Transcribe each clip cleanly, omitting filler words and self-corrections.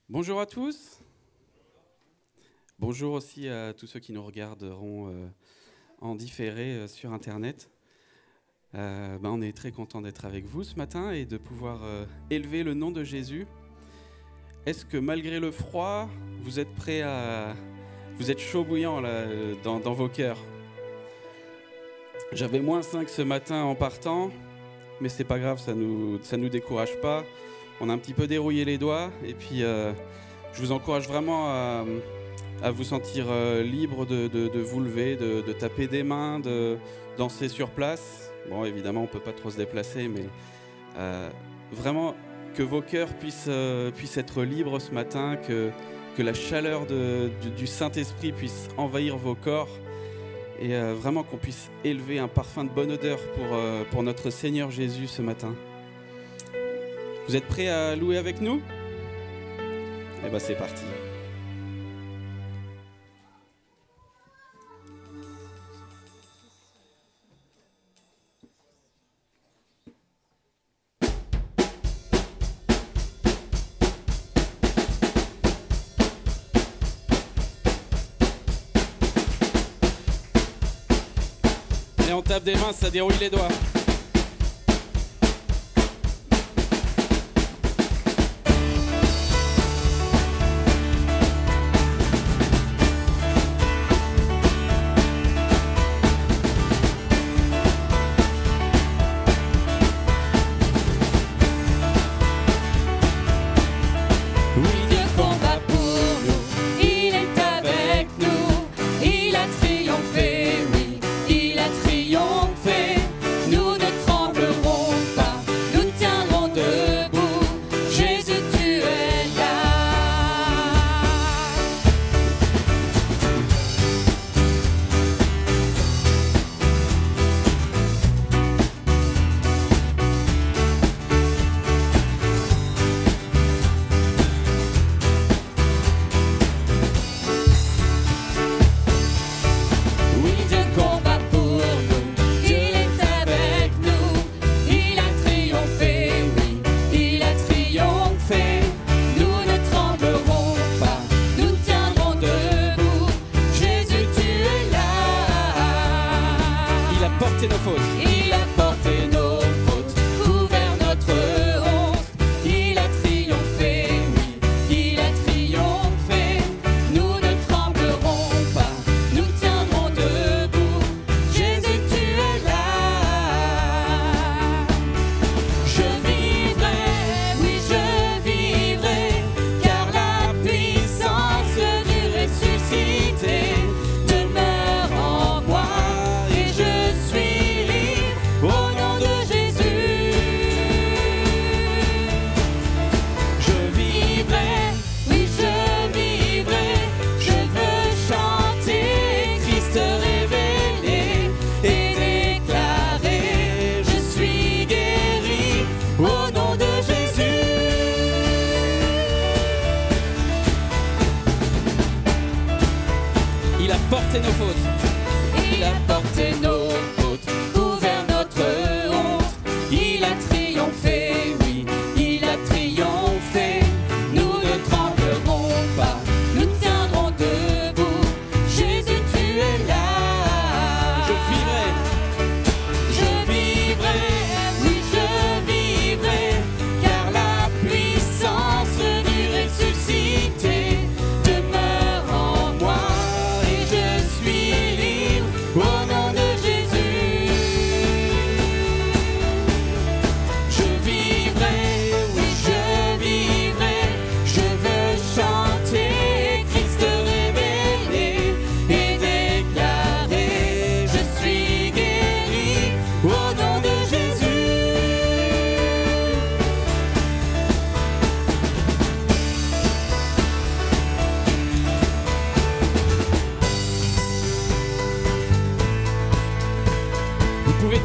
Bonjour à tous. Bonjour aussi à tous ceux qui nous regarderont en différé sur Internet. On est très content d'être avec vous ce matin et de pouvoir élever le nom de Jésus. Est-ce que malgré le froid, vous êtes prêts à... Vous êtes chaud bouillant là, dans vos cœurs? J'avais -5 ce matin en partant, mais c'est pas grave, ça nous décourage pas. On a un petit peu dérouillé les doigts et puis je vous encourage vraiment à vous sentir libre de vous lever, de taper des mains, de danser sur place. Bon, évidemment, on ne peut pas trop se déplacer, mais vraiment que vos cœurs puissent être libres ce matin, que la chaleur du Saint-Esprit puisse envahir vos corps et vraiment qu'on puisse élever un parfum de bonne odeur pour notre Seigneur Jésus ce matin. Vous êtes prêts à louer avec nous? Eh bien, c'est parti. Et on tape des mains, ça déroule les doigts.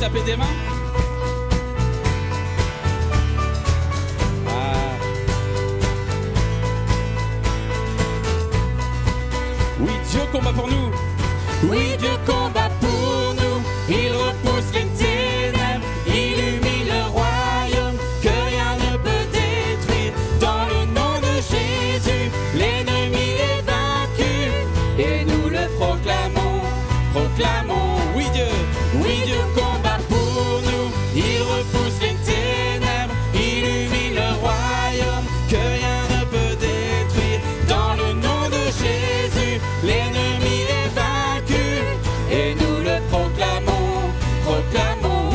Taper des mains. Oui, Dieu combat pour nous. Oui, Dieu combat pour nous. Il repousse les ténèbres, illumine le royaume que rien ne peut détruire. Dans le nom de Jésus. proclamons. Oui Dieu combat pour nous. Il repousse les ténèbres, illumine le royaume que rien ne peut détruire. dans le nom de Jésus. L'ennemi est vaincu et nous le proclamons, proclamons.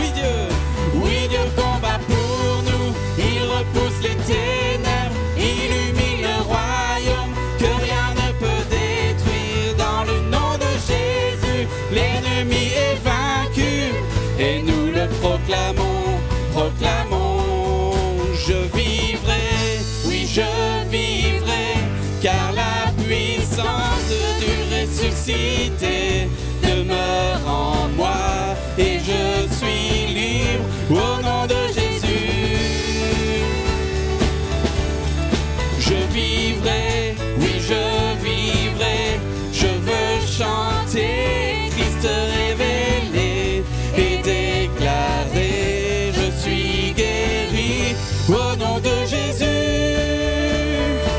Oui, Dieu combat pour nous. Il repousse les ténèbres, illumine le royaume que rien ne peut détruire. Dans le nom de Jésus, l'ennemi est vaincu et nous le proclamons, proclamons. Je vivrai, Oui, je vivrai, car la puissance du ressuscité demeure en moi et je suis libre au nom de Jésus. Je vivrai, oui, je vivrai, je veux chanter Christ révélé et déclarer je suis guéri au nom de Jésus.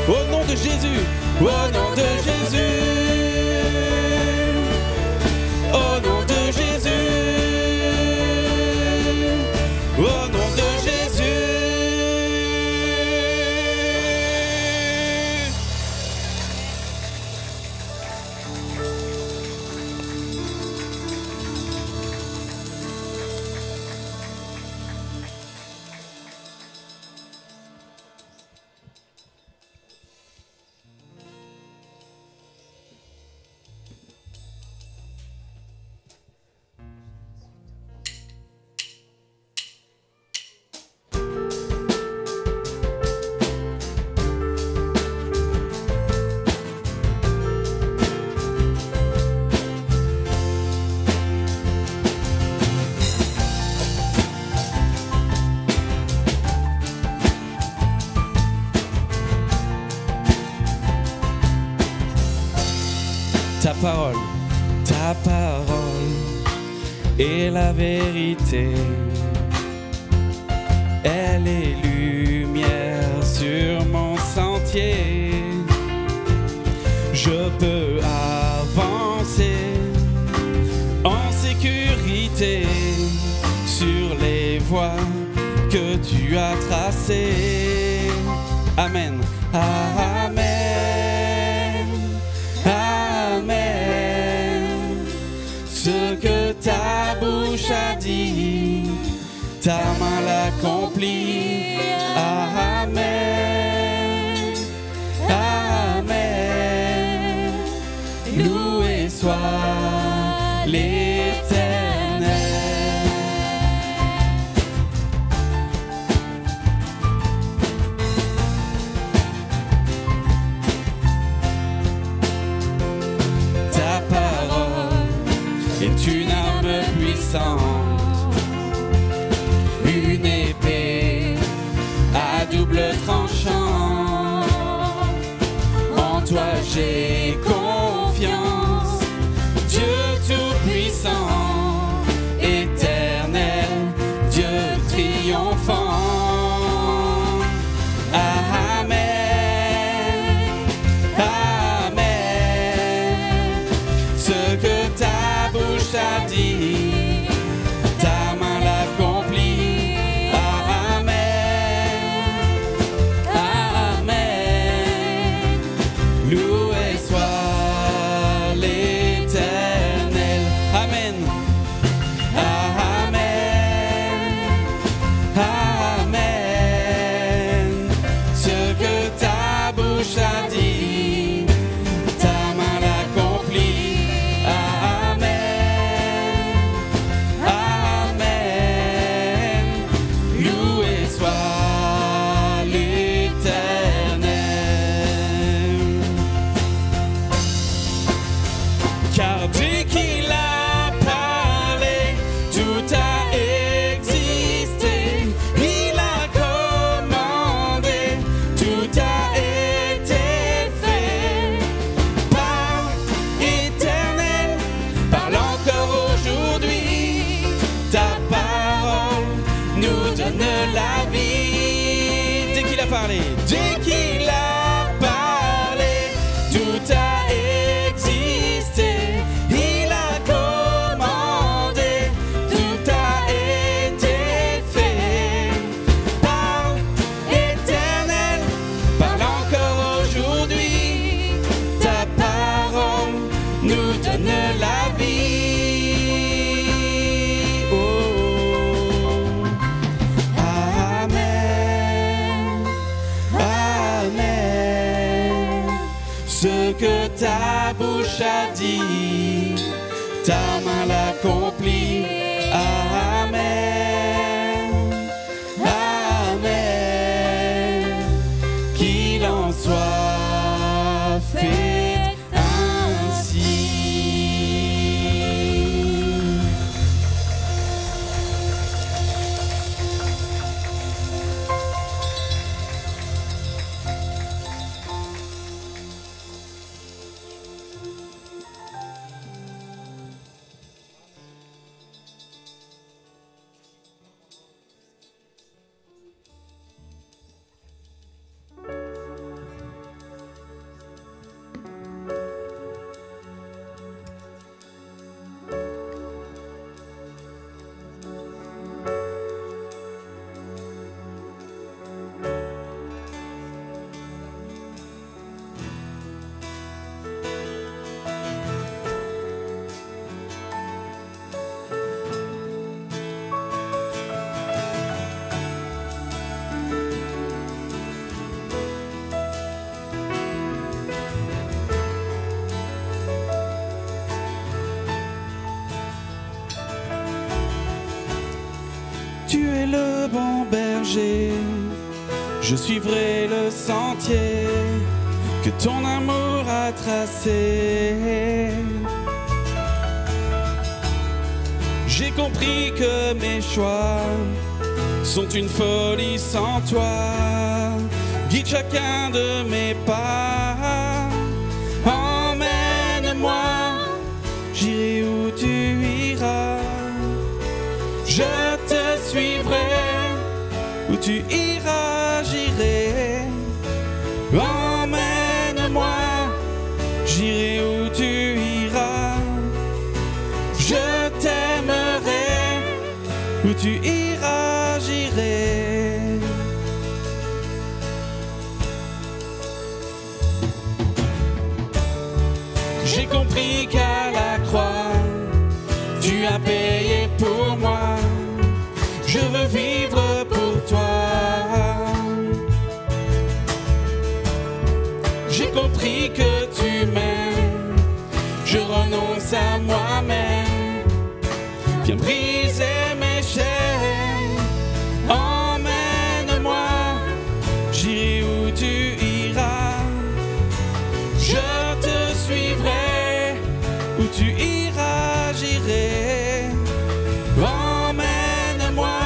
au nom de Jésus, Au nom de Jésus, au nom de Jésus, au nom de Jésus. ta parole est la vérité. Elle est lumière sur mon sentier. Je peux avancer en sécurité sur les voies que tu as tracées. Amen. Amen. Amen. Ce que ta bouche a dit, ta main l'accomplit. Amen. Amen. Loué soit l'Éternel. Ta parole est une arme puissante, une épée à double tranchant. En toi j'ai confiance, Dieu tout-puissant, éternel, Dieu triomphant. Amen, Amen. Ce que ta bouche a dit, ta main l'accomplit. Amen, Amen. Loué soit l'Éternel. Amen, Amen, Amen. Ce que ta bouche a dit, ta main l'accomplit. Amen, Amen. Loué soit l'Éternel. Car dès qu'il a parlé, tout a existé. Il a commandé, tout a été fait. Par Éternel, parle encore aujourd'hui. Ta parole nous donne la vie. Dès qu'il a parlé, dès qu'il a parlé, tout a existé. Il a commandé, ta main l'accomplit. Amen, Amen, qu'il en soit fait ainsi. Tu es le bon berger, je suivrai le sentier que ton amour a tracé. J'ai compris que mes choix sont une folie sans toi. Guide chacun de mes pas, emmène-moi, j'irai où tu iras. Je te suivrai, où tu iras, j'irai. Emmène-moi, j'irai où tu iras. Je t'aimerai, où tu iras, j'irai. J'ai compris qu'à la croix, tu as payé pour moi. Je veux vivre pour toi. J'ai compris que tu m'aimes. Je renonce à moi-même. Viens briser mes chaînes. Emmène-moi, j'irai où tu iras. Je te suivrai, où tu iras, j'irai. Emmène-moi,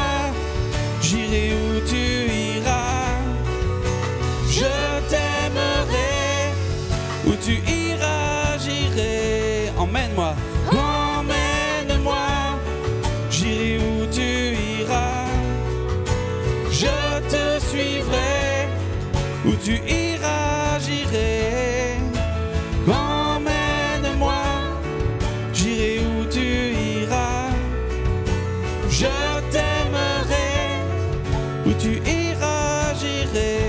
j'irai où tu iras. Je t'aimerai, où tu iras, j'irai. Emmène-moi, emmène-moi, j'irai où tu iras. Je te suivrai, où tu iras, j'irai. Emmène-moi, j'irai où tu iras. Je t'aimerai, où tu iras, j'irai.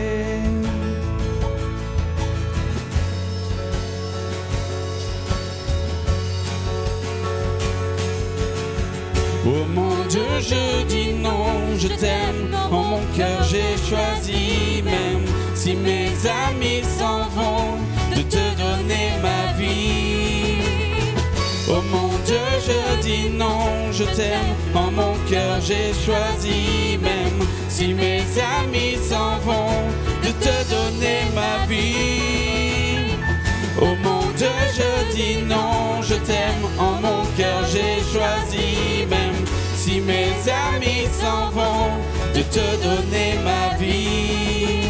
Oh mon Dieu, je dis non, je t'aime. En mon cœur j'ai choisi, même si mes amis s'en vont, de te donner ma vie. Oh mon Dieu, je dis non, je t'aime. En mon cœur j'ai choisi, même si mes amis s'en vont, de te donner ma vie. Oh mon Dieu, je dis non, je t'aime. En mon cœur j'ai choisi, même si mes amis s'en vont, de te donner ma vie.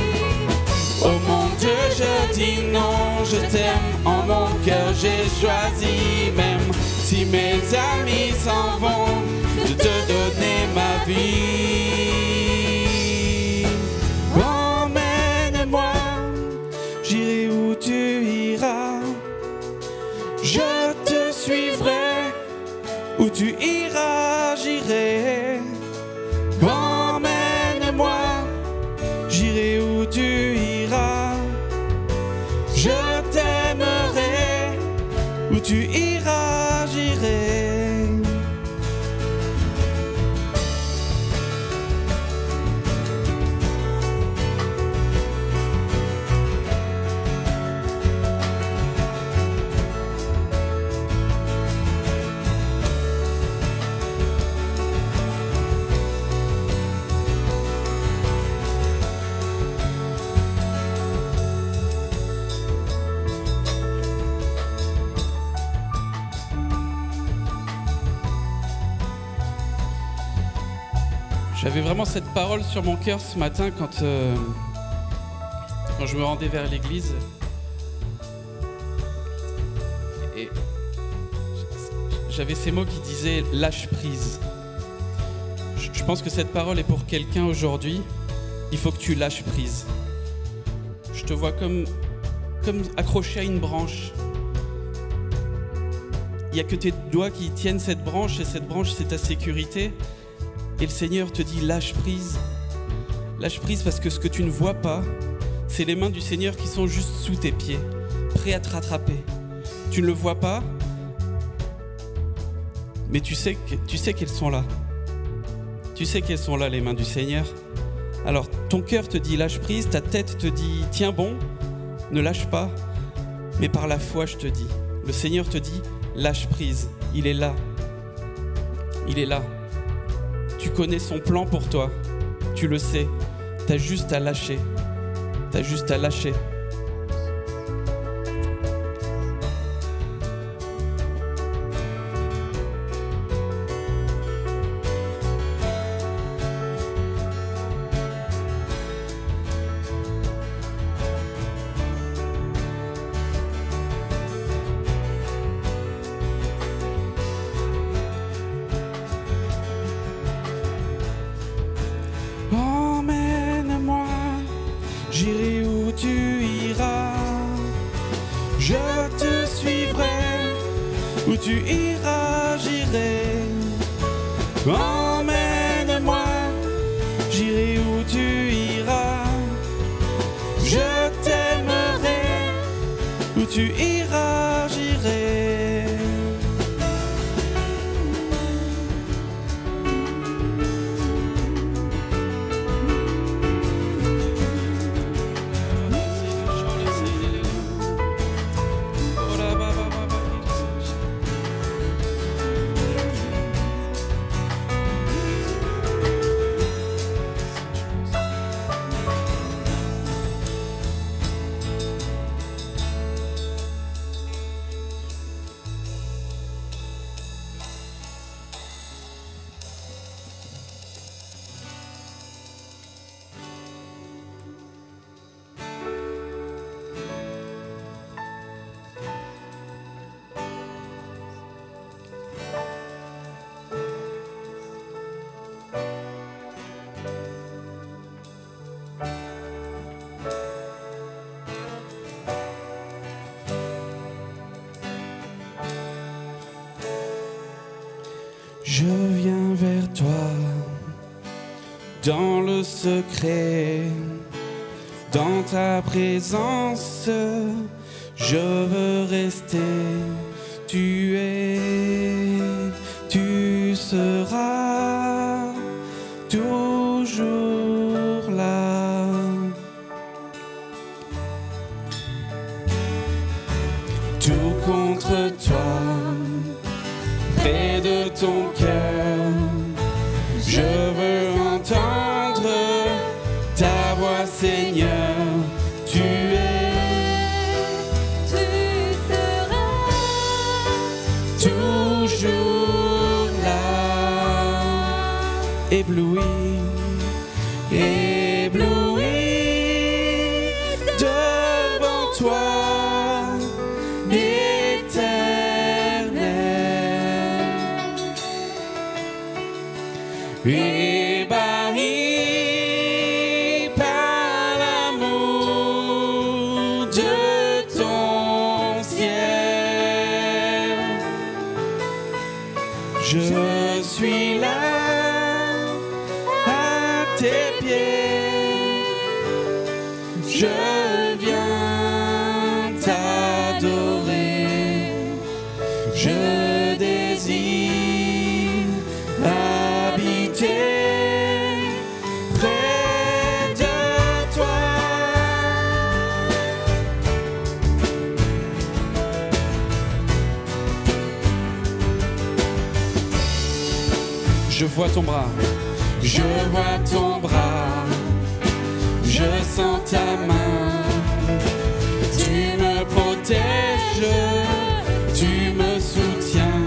Oh mon Dieu, je dis non, je t'aime. En mon cœur j'ai choisi, même si mes amis s'en vont, de te donner ma vie. Emmène-moi, j'irai où tu iras. Je te suivrai, où tu iras, j'irai. Emmène-moi, j'irai où tu iras. Je t'aimerai, où tu iras, j'irai. J'avais vraiment cette parole sur mon cœur ce matin quand je me rendais vers l'église. Et j'avais ces mots qui disaient « lâche prise ». Je pense que cette parole est pour quelqu'un aujourd'hui. Il faut que tu lâches prise. Je te vois comme accroché à une branche. Il n'y a que tes doigts qui tiennent cette branche et cette branche, c'est ta sécurité. Et le Seigneur te dit lâche prise. Lâche prise parce que ce que tu ne vois pas, c'est les mains du Seigneur qui sont juste sous tes pieds, prêts à te rattraper. Tu ne le vois pas, mais tu sais qu'elles sont là. Tu sais qu'elles sont là, les mains du Seigneur. Alors ton cœur te dit lâche prise, ta tête te dit tiens bon, ne lâche pas. Mais par la foi, je te dis, le Seigneur te dit lâche prise, il est là. Il est là. Tu connais son plan pour toi, tu le sais. T'as juste à lâcher. T'as juste à lâcher. Emmène-moi, j'irai où tu iras. Je te suivrai, où tu iras, j'irai. Emmène-moi, j'irai où tu iras. Je t'aimerai, où tu iras, j'irai. Je viens vers toi, dans le secret, dans ta présence, je veux rester. Tu es, tu seras toujours là. Tout contre toi, près de ton cœur, je veux entendre ta voix, Seigneur. Tu es, Tu seras toujours là, ébloui, ébloui devant toi. Ébahi par l'amour de ton ciel, je suis là à tes pieds, je viens t'adorer, je désire près de toi. Je vois ton bras, je vois ton bras, je sens ta main, tu me protèges, tu me soutiens,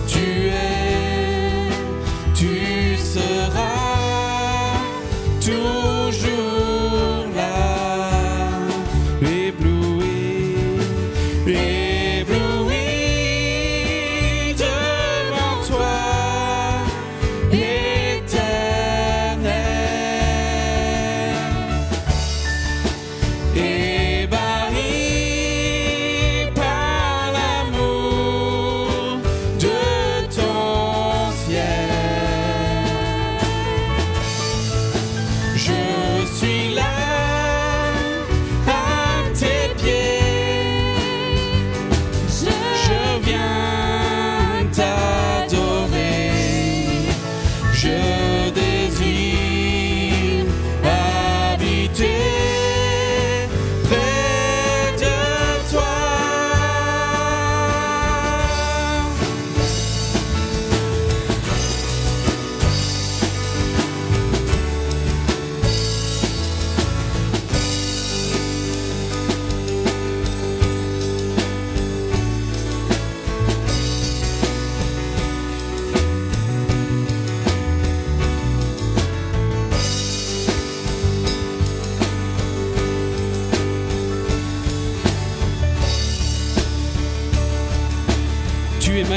tu es, tu seras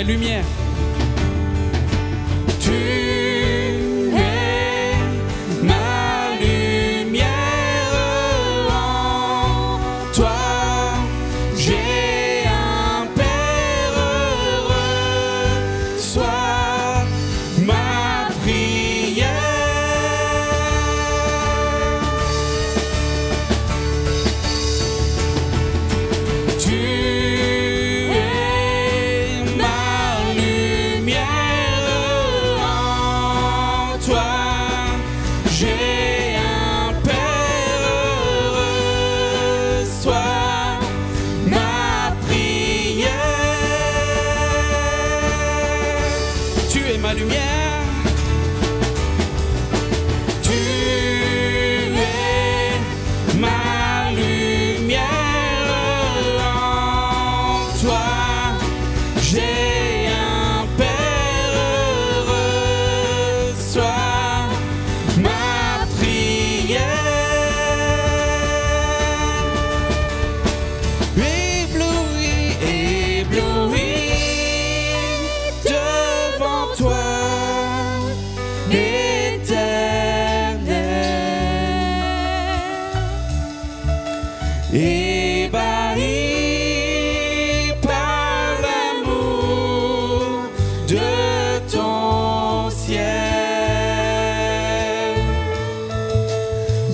ma lumière. Tu es ma lumière, en toi j'ai un Père heureux. Sois ma prière. Tu es ma lumière, en toi j'ai un Père heureux. Sois ma prière. Tu es ma lumière. Tu es ma lumière, en toi j'ai un Père heureux. Sois ma prière. Ébloui, ébloui devant toi, ébahi par l'amour de ton ciel.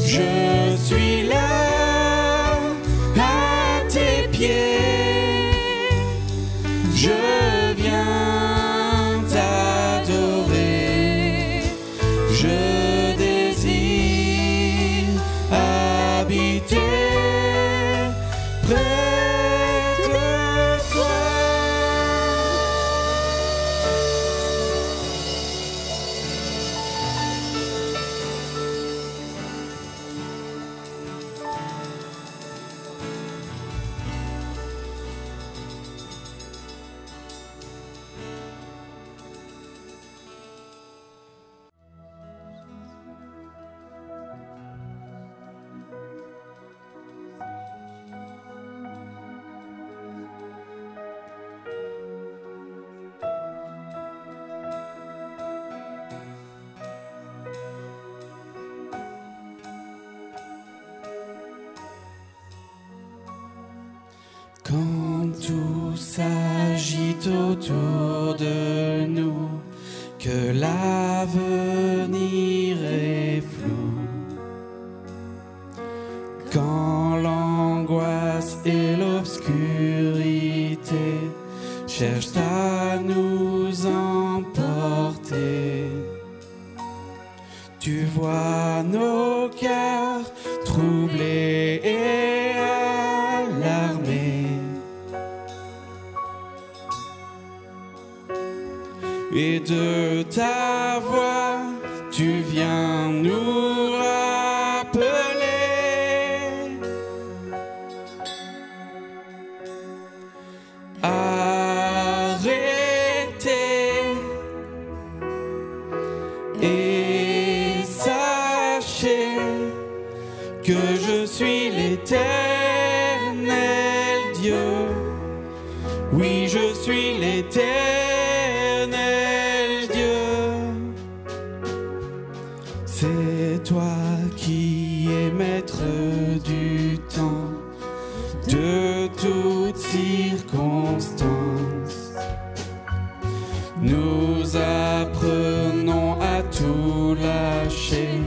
Je suis là à tes pieds, je viens t'adorer, je désire habiter près de toi. Quand tout s'agite autour de nous, que l'avenir est flou, quand l'angoisse et l'obscurité cherchent à nous emporter, tu vois nos cœurs troublés et alarmés. Et de ta voix, tu viens nous rappeler. Arrêtez et sachez que je suis l'Éternel Dieu. Oui, je suis l'Éternel Dieu. C'est toi qui es maître du temps, de toutes circonstances. Nous apprenons à tout lâcher,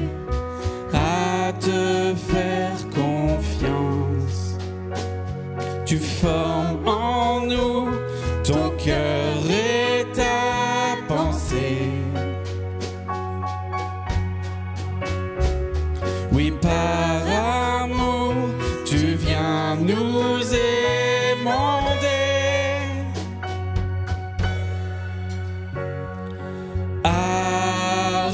à te faire confiance. Tu formes en nous ton cœur et ta pensée. Oui, par amour, tu viens nous émonder. Arrêtons,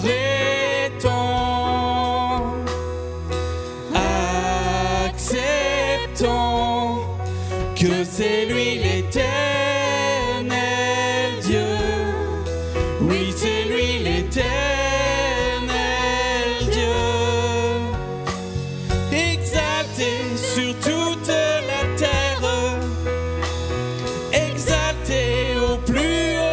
acceptons que c'est lui l'Éternel Dieu. Oui, c'est lui l'Éternel Dieu. Exalté sur toute la terre, exalté au plus haut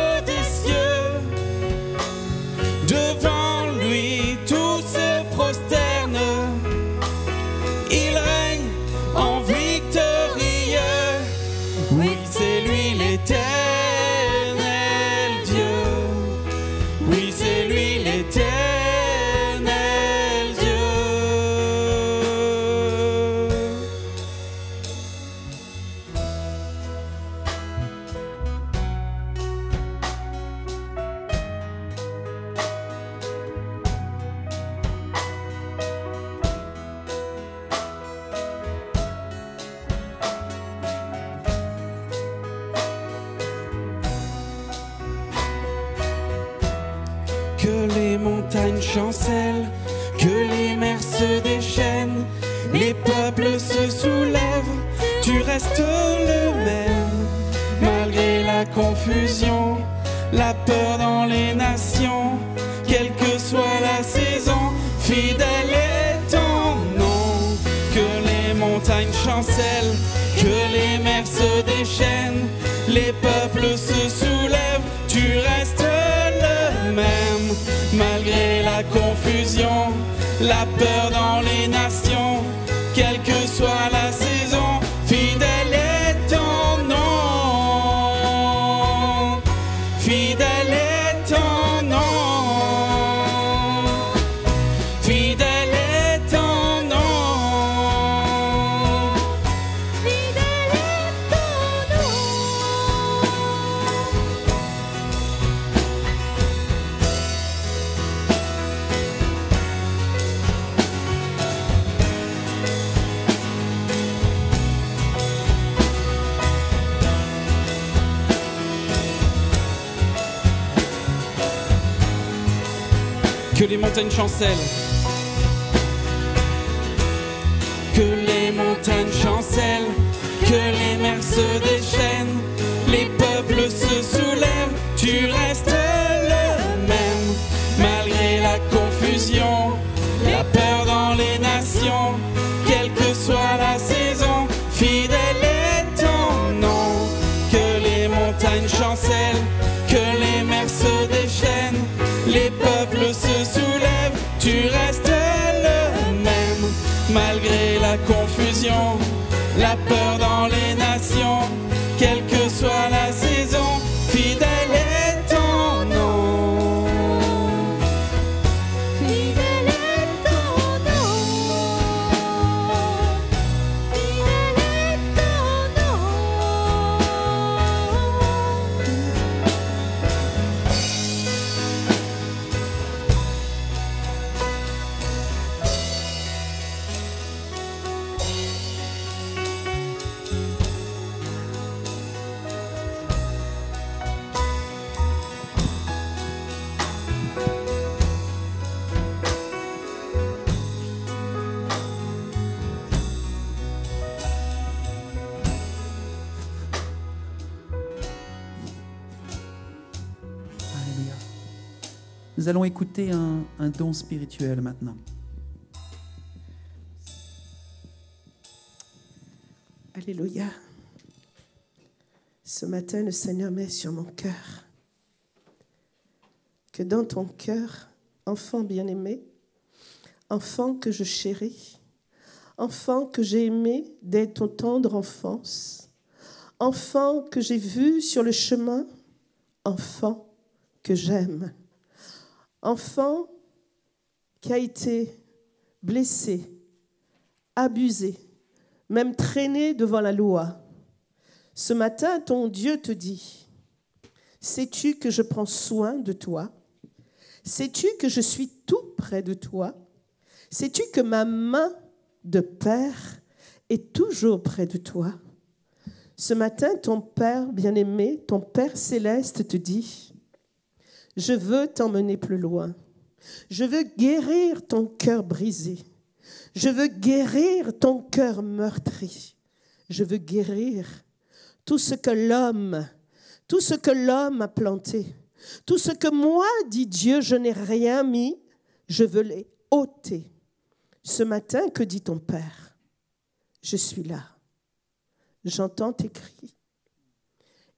Que les montagnes chancellent, que les mers se déchaînent, les peuples se soulèvent, tu restes le même. Malgré la confusion, la peur dans les nations, quelle que soit la saison, fidèle est ton nom. Que les montagnes chancellent, que les mers se déchaînent, les peuples se soulèvent, tu restes le même. Malgré la confusion, la peur dans les nations, quelle que soit la saison, fidèle est ton nom. Fidèle est ton nom. Fidèle est ton nom. Fidèle est ton nom. Que les montagnes chancellent, que les montagnes chancellent, que les mers se déchaînent, les peuples se soulèvent, tu restes le même. Malgré la confusion, la peur dans les nations, quelle que soit la saison, fidèle est ton nom. Que les montagnes chancellent, que les mers se déchaînent, les peuples se soulèvent, tu restes le même. Malgré la confusion, la peur dans les nations, quelle que soit la saison, fidèle est ton nom. Fidèle est ton nom. Fidèle est ton nom. Alléluia. Nous allons écouter un don spirituel maintenant. Alléluia. Ce matin, le Seigneur met sur mon cœur que dans ton cœur, enfant bien-aimé, enfant que je chéris, enfant que j'ai aimé dès ton tendre enfance, enfant que j'ai vu sur le chemin, enfant que j'aime, enfant qui a été blessé, abusé, même traîné devant la loi. Ce matin, ton Dieu te dit, sais-tu que je prends soin de toi? Sais-tu que je suis tout près de toi? Sais-tu que ma main de Père est toujours près de toi? Ce matin, ton Père bien-aimé, ton Père céleste te dit, je veux t'emmener plus loin. Je veux guérir ton cœur brisé. Je veux guérir ton cœur meurtri. Je veux guérir tout ce que l'homme a planté. Tout ce que moi, dit Dieu, je n'ai rien mis, je veux les ôter. Ce matin, que dit ton Père? Je suis là. J'entends tes cris.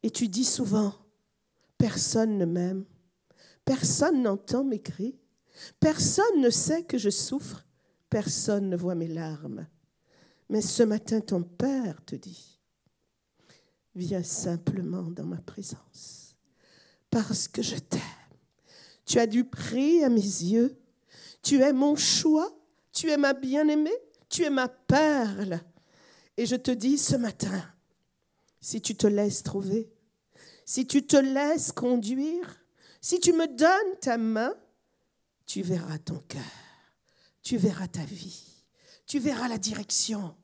Et tu dis souvent, personne ne m'aime. Personne n'entend mes cris. Personne ne sait que je souffre. Personne ne voit mes larmes. Mais ce matin, ton Père te dit, viens simplement dans ma présence, parce que je t'aime. Tu as du prix à mes yeux. Tu es mon choix. Tu es ma bien-aimée. Tu es ma perle. Et je te dis ce matin, si tu te laisses trouver, si tu te laisses conduire, si tu me donnes ta main, tu verras ton cœur, tu verras ta vie, tu verras la direction,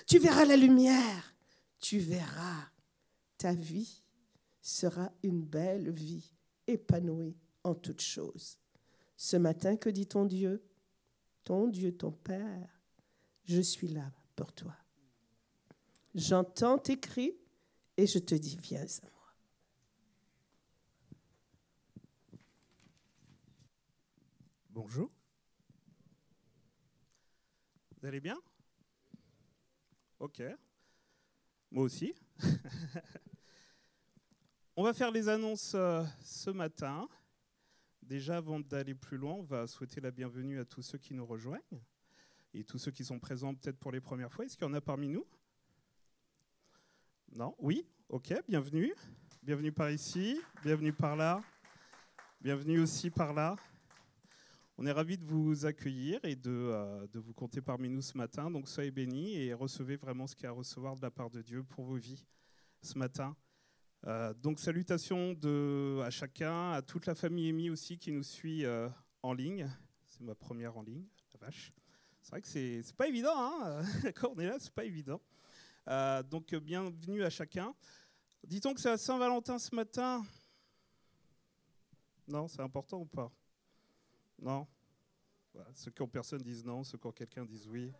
tu verras la lumière, tu verras ta vie sera une belle vie épanouie en toutes choses. Ce matin, que dit ton Dieu, ton Père? Je suis là pour toi. J'entends tes cris et je te dis, viens à moi. Bonjour. Vous allez bien? Ok. Moi aussi. On va faire les annonces ce matin. Déjà, avant d'aller plus loin, on va souhaiter la bienvenue à tous ceux qui nous rejoignent et tous ceux qui sont présents peut-être pour les premières fois. Est-ce qu'il y en a parmi nous? Non? Oui? Ok, bienvenue. Bienvenue par ici, bienvenue par là, bienvenue aussi par là. On est ravis de vous accueillir et de vous compter parmi nous ce matin. Donc soyez bénis et recevez vraiment ce qu'il y a à recevoir de la part de Dieu pour vos vies ce matin. Donc salutations à chacun, à toute la famille Amy aussi qui nous suit en ligne. C'est ma première en ligne, la vache. C'est vrai que c'est pas évident, hein. Quand on est là, c'est pas évident. Donc bienvenue à chacun. Dit-on que c'est à Saint-Valentin ce matin? Non, c'est important ou pas? Non? Voilà. Ceux qui ont personne disent non, ceux qui ont quelqu'un disent oui.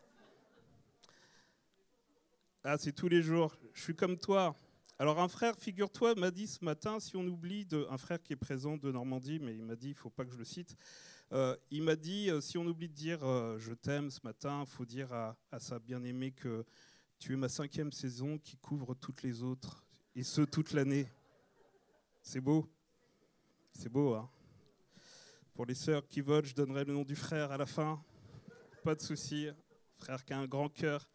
Ah, c'est tous les jours. Je suis comme toi. Alors un frère, figure-toi, m'a dit ce matin, si on oublie, un frère qui est présent de Normandie, mais il m'a dit, il ne faut pas que je le cite, il m'a dit, si on oublie de dire je t'aime ce matin, il faut dire à sa bien-aimée que tu es ma 5e saison qui couvre toutes les autres, et ce, toute l'année. C'est beau. C'est beau, hein. Pour les sœurs qui votent, je donnerai le nom du frère à la fin. Pas de souci. Frère qui a un grand cœur,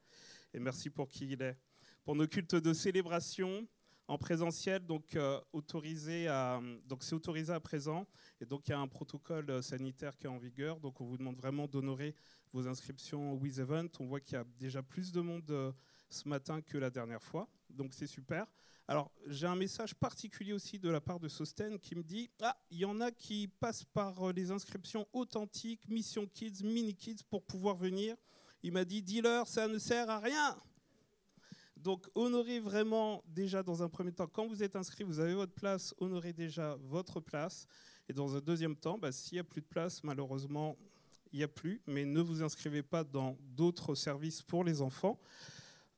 et merci pour qui il est. Pour nos cultes de célébration en présentiel, donc c'est autorisé à présent. Et donc il y a un protocole sanitaire qui est en vigueur. Donc on vous demande vraiment d'honorer vos inscriptions au With Event. On voit qu'il y a déjà plus de monde ce matin que la dernière fois. Donc c'est super. Alors j'ai un message particulier aussi de la part de Sosten qui me dit « Ah, il y en a qui passent par les inscriptions authentiques, Mission Kids, Mini Kids pour pouvoir venir. » Il m'a dit « Dis-leur, ça ne sert à rien !» Donc, honorez vraiment déjà dans un premier temps, quand vous êtes inscrit, vous avez votre place, honorez déjà votre place. Et dans un deuxième temps, s'il n'y a plus de place, malheureusement, il n'y a plus. Mais ne vous inscrivez pas dans d'autres services pour les enfants,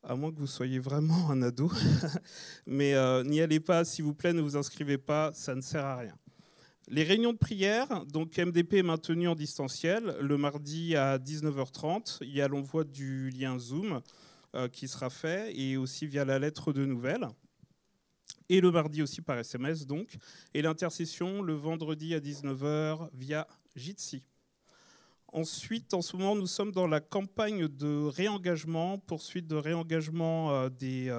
à moins que vous soyez vraiment un ado. Mais n'y allez pas, s'il vous plaît, ne vous inscrivez pas, ça ne sert à rien. Les réunions de prière, donc MDP est maintenu en distanciel. Le mardi à 19h30, il y a l'envoi du lien Zoom qui sera fait, et aussi via la lettre de nouvelles. Et le mardi aussi par SMS, donc. Et l'intercession le vendredi à 19h via Jitsi. Ensuite, en ce moment, nous sommes dans la campagne de réengagement, poursuite de réengagement des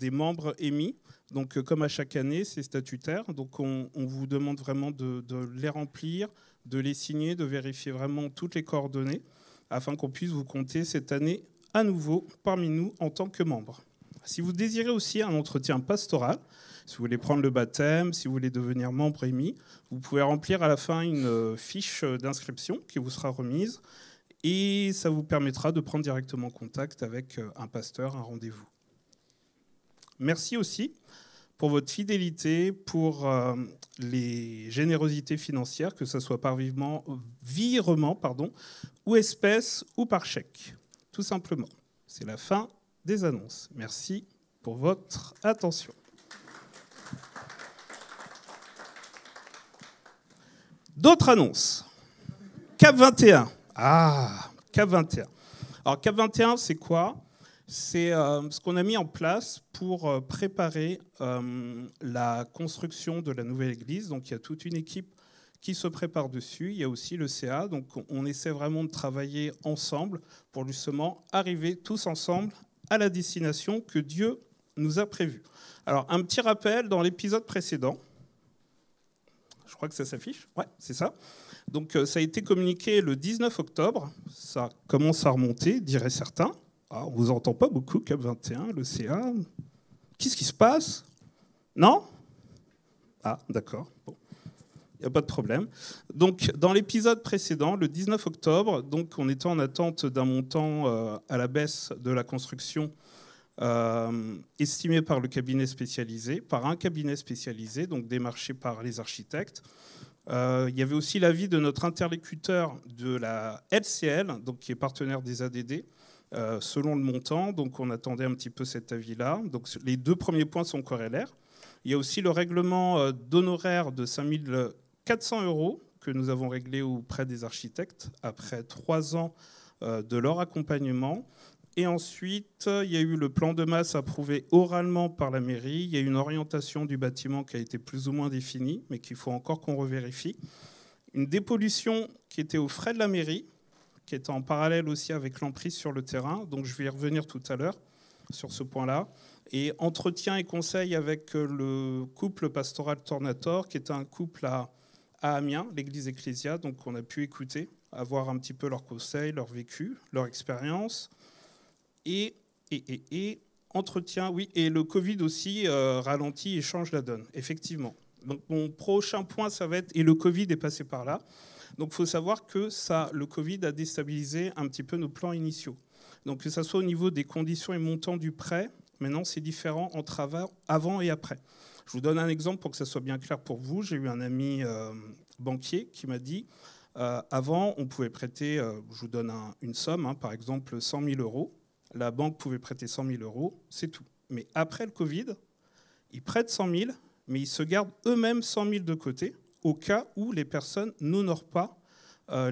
membres émis. Donc, comme à chaque année, c'est statutaire. Donc, on vous demande vraiment de les remplir, de les signer, de vérifier vraiment toutes les coordonnées, afin qu'on puisse vous compter cette année à nouveau parmi nous en tant que membre. Si vous désirez aussi un entretien pastoral, si vous voulez prendre le baptême, si vous voulez devenir membre émis, vous pouvez remplir à la fin une fiche d'inscription qui vous sera remise et ça vous permettra de prendre directement contact avec un pasteur, un rendez-vous. Merci aussi pour votre fidélité, pour les générosités financières, que ce soit par virement, ou espèces ou par chèque. Tout simplement. C'est la fin des annonces. Merci pour votre attention. D'autres annonces. CAP 21. Ah, CAP 21. Alors, CAP 21, c'est quoi? C'est ce qu'on a mis en place pour préparer la construction de la nouvelle église. Donc, il y a toute une équipe qui se prépare dessus. Il y a aussi le CA. Donc, on essaie vraiment de travailler ensemble pour justement arriver tous ensemble à la destination que Dieu nous a prévue. Alors, un petit rappel dans l'épisode précédent. Je crois que ça s'affiche. Ouais, c'est ça. Donc, ça a été communiqué le 19 octobre. Ça commence à remonter, diraient certains. Ah, on ne vous entend pas beaucoup, CAP 21, le CA. Qu'est-ce qui se passe? Non? Ah, d'accord. Bon. Il n'y a pas de problème. Donc, dans l'épisode précédent, le 19 octobre, donc, on était en attente d'un montant à la baisse de la construction estimé par le cabinet spécialisé, par un cabinet spécialisé, donc démarché par les architectes. Il y avait aussi l'avis de notre interlocuteur de la LCL, donc qui est partenaire des ADD, selon le montant. Donc on attendait un petit peu cet avis-là. Donc les 2 premiers points sont corrélaires. Il y a aussi le règlement d'honoraires de 5 400 € que nous avons réglé auprès des architectes après 3 ans de leur accompagnement. Et ensuite, il y a eu le plan de masse approuvé oralement par la mairie. Il y a une orientation du bâtiment qui a été plus ou moins définie, mais qu'il faut encore qu'on revérifie. Une dépollution qui était aux frais de la mairie, qui était en parallèle aussi avec l'emprise sur le terrain. Donc je vais y revenir tout à l'heure sur ce point-là. Et entretien et conseil avec le couple pastoral Tornator, qui est un couple à Amiens, l'église Ecclésia. Donc on a pu écouter, avoir un petit peu leurs conseils, leur vécu, leur expérience. Et entretien, oui, et le Covid aussi ralentit et change la donne, effectivement. Donc mon prochain point, ça va être, et le Covid est passé par là. Donc il faut savoir que le Covid a déstabilisé un petit peu nos plans initiaux. Donc que ça soit au niveau des conditions et montants du prêt, maintenant c'est différent entre avant et après. Je vous donne un exemple pour que ça soit bien clair pour vous. J'ai eu un ami banquier qui m'a dit, avant on pouvait prêter, je vous donne une somme, par exemple 100 000 €. La banque pouvait prêter 100 000 €, c'est tout. Mais après le Covid, ils prêtent 100 000, mais ils se gardent eux-mêmes 100 000 de côté, au cas où les personnes n'honorent pas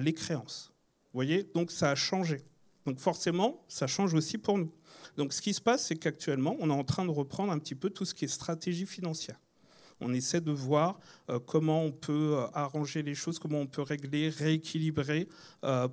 les créances. Vous voyez, donc ça a changé. Donc forcément, ça change aussi pour nous. Donc ce qui se passe, c'est qu'actuellement, on est en train de reprendre un petit peu tout ce qui est stratégie financière. On essaie de voir comment on peut arranger les choses, comment on peut régler, rééquilibrer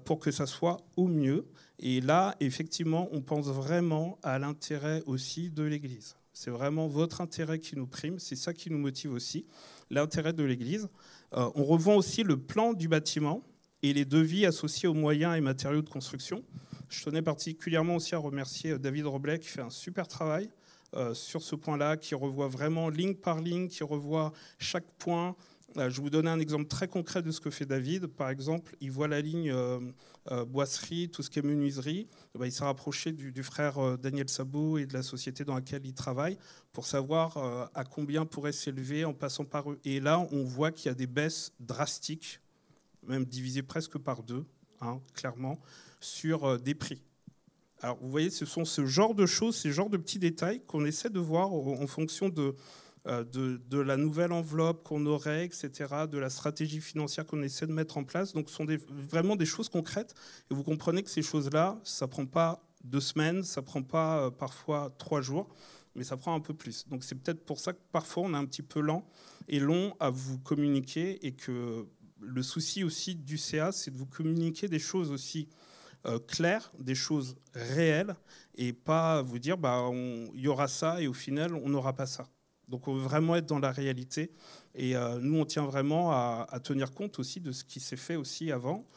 pour que ça soit au mieux. Et là, effectivement, on pense vraiment à l'intérêt aussi de l'Église. C'est vraiment votre intérêt qui nous prime, c'est ça qui nous motive aussi, l'intérêt de l'Église. On revoit aussi le plan du bâtiment et les devis associés aux moyens et matériaux de construction. Je tenais particulièrement aussi à remercier David Roblet qui fait un super travail sur ce point-là, qui revoit vraiment ligne par ligne, qui revoit chaque point. Je vais vous donner un exemple très concret de ce que fait David. Par exemple, il voit la ligne boisserie, tout ce qui est menuiserie. Il s'est rapproché du frère Daniel Sabot et de la société dans laquelle il travaille pour savoir à combien pourrait s'élever en passant par eux. Et là, on voit qu'il y a des baisses drastiques, même divisées presque par 2, clairement, sur des prix. Alors, vous voyez, ce sont ce genre de choses, ces genres de petits détails qu'on essaie de voir en fonction de la nouvelle enveloppe qu'on aurait, etc., de la stratégie financière qu'on essaie de mettre en place. Donc, ce sont vraiment des choses concrètes. Et vous comprenez que ces choses-là, ça ne prend pas 2 semaines, ça ne prend pas parfois 3 jours, mais ça prend un peu plus. Donc, c'est peut-être pour ça que parfois, on est un petit peu lent et long à vous communiquer et que le souci aussi du CA, c'est de vous communiquer des choses aussi claires, des choses réelles et pas vous dire il y aura ça et au final, on n'aura pas ça. Donc on veut vraiment être dans la réalité et nous on tient vraiment à tenir compte aussi de ce qui s'est fait aussi avant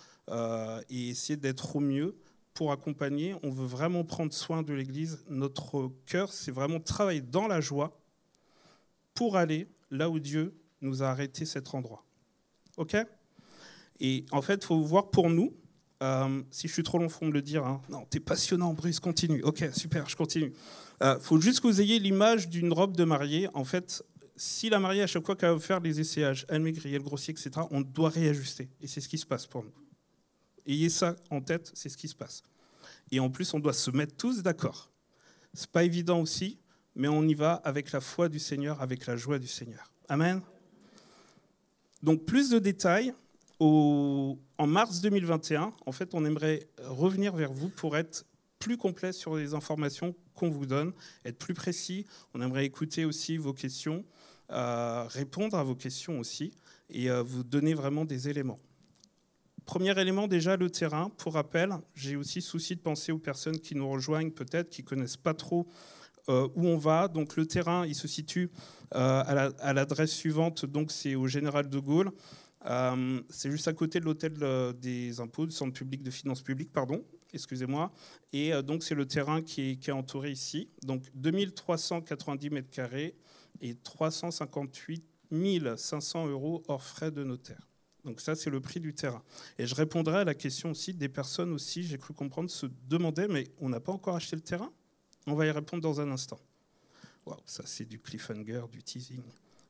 et essayer d'être au mieux pour accompagner. On veut vraiment prendre soin de l'Église. Notre cœur, c'est vraiment travailler dans la joie pour aller là où Dieu nous a arrêté cet endroit. Ok ? Et en fait, il faut voir pour nous, si je suis trop long, il faut me le dire. Non, t'es passionnant, Brice, continue. Ok, super, je continue. Faut juste que vous ayez l'image d'une robe de mariée. En fait, si la mariée, à chaque fois qu'elle va faire les essayages, elle maigrit, elle grossit, etc., on doit réajuster. Et c'est ce qui se passe pour nous. Ayez ça en tête, c'est ce qui se passe. Et en plus, on doit se mettre tous d'accord. C'est pas évident aussi, mais on y va avec la foi du Seigneur, avec la joie du Seigneur. Amen. Donc, plus de détails. En mars 2021, en fait, on aimerait revenir vers vous pour être plus complet sur les informations qu'on vous donne, être plus précis. On aimerait écouter aussi vos questions, répondre à vos questions aussi et vous donner vraiment des éléments. Premier élément, déjà, le terrain. Pour rappel, j'ai aussi souci de penser aux personnes qui nous rejoignent peut-être, qui ne connaissent pas trop où on va. Donc le terrain, il se situe à l'adresse suivante, donc c'est au Général de Gaulle. C'est juste à côté de l'hôtel des impôts, du centre public de finances publiques, pardon, excusez-moi. Et donc c'est le terrain qui est entouré ici. Donc 2390 mètres carrés et 358 500 € hors frais de notaire. Donc ça, c'est le prix du terrain. Et je répondrai à la question aussi des personnes aussi, j'ai cru comprendre, se demandaient, mais on n'a pas encore acheté le terrain ? On va y répondre dans un instant. Waouh, ça c'est du cliffhanger, du teasing.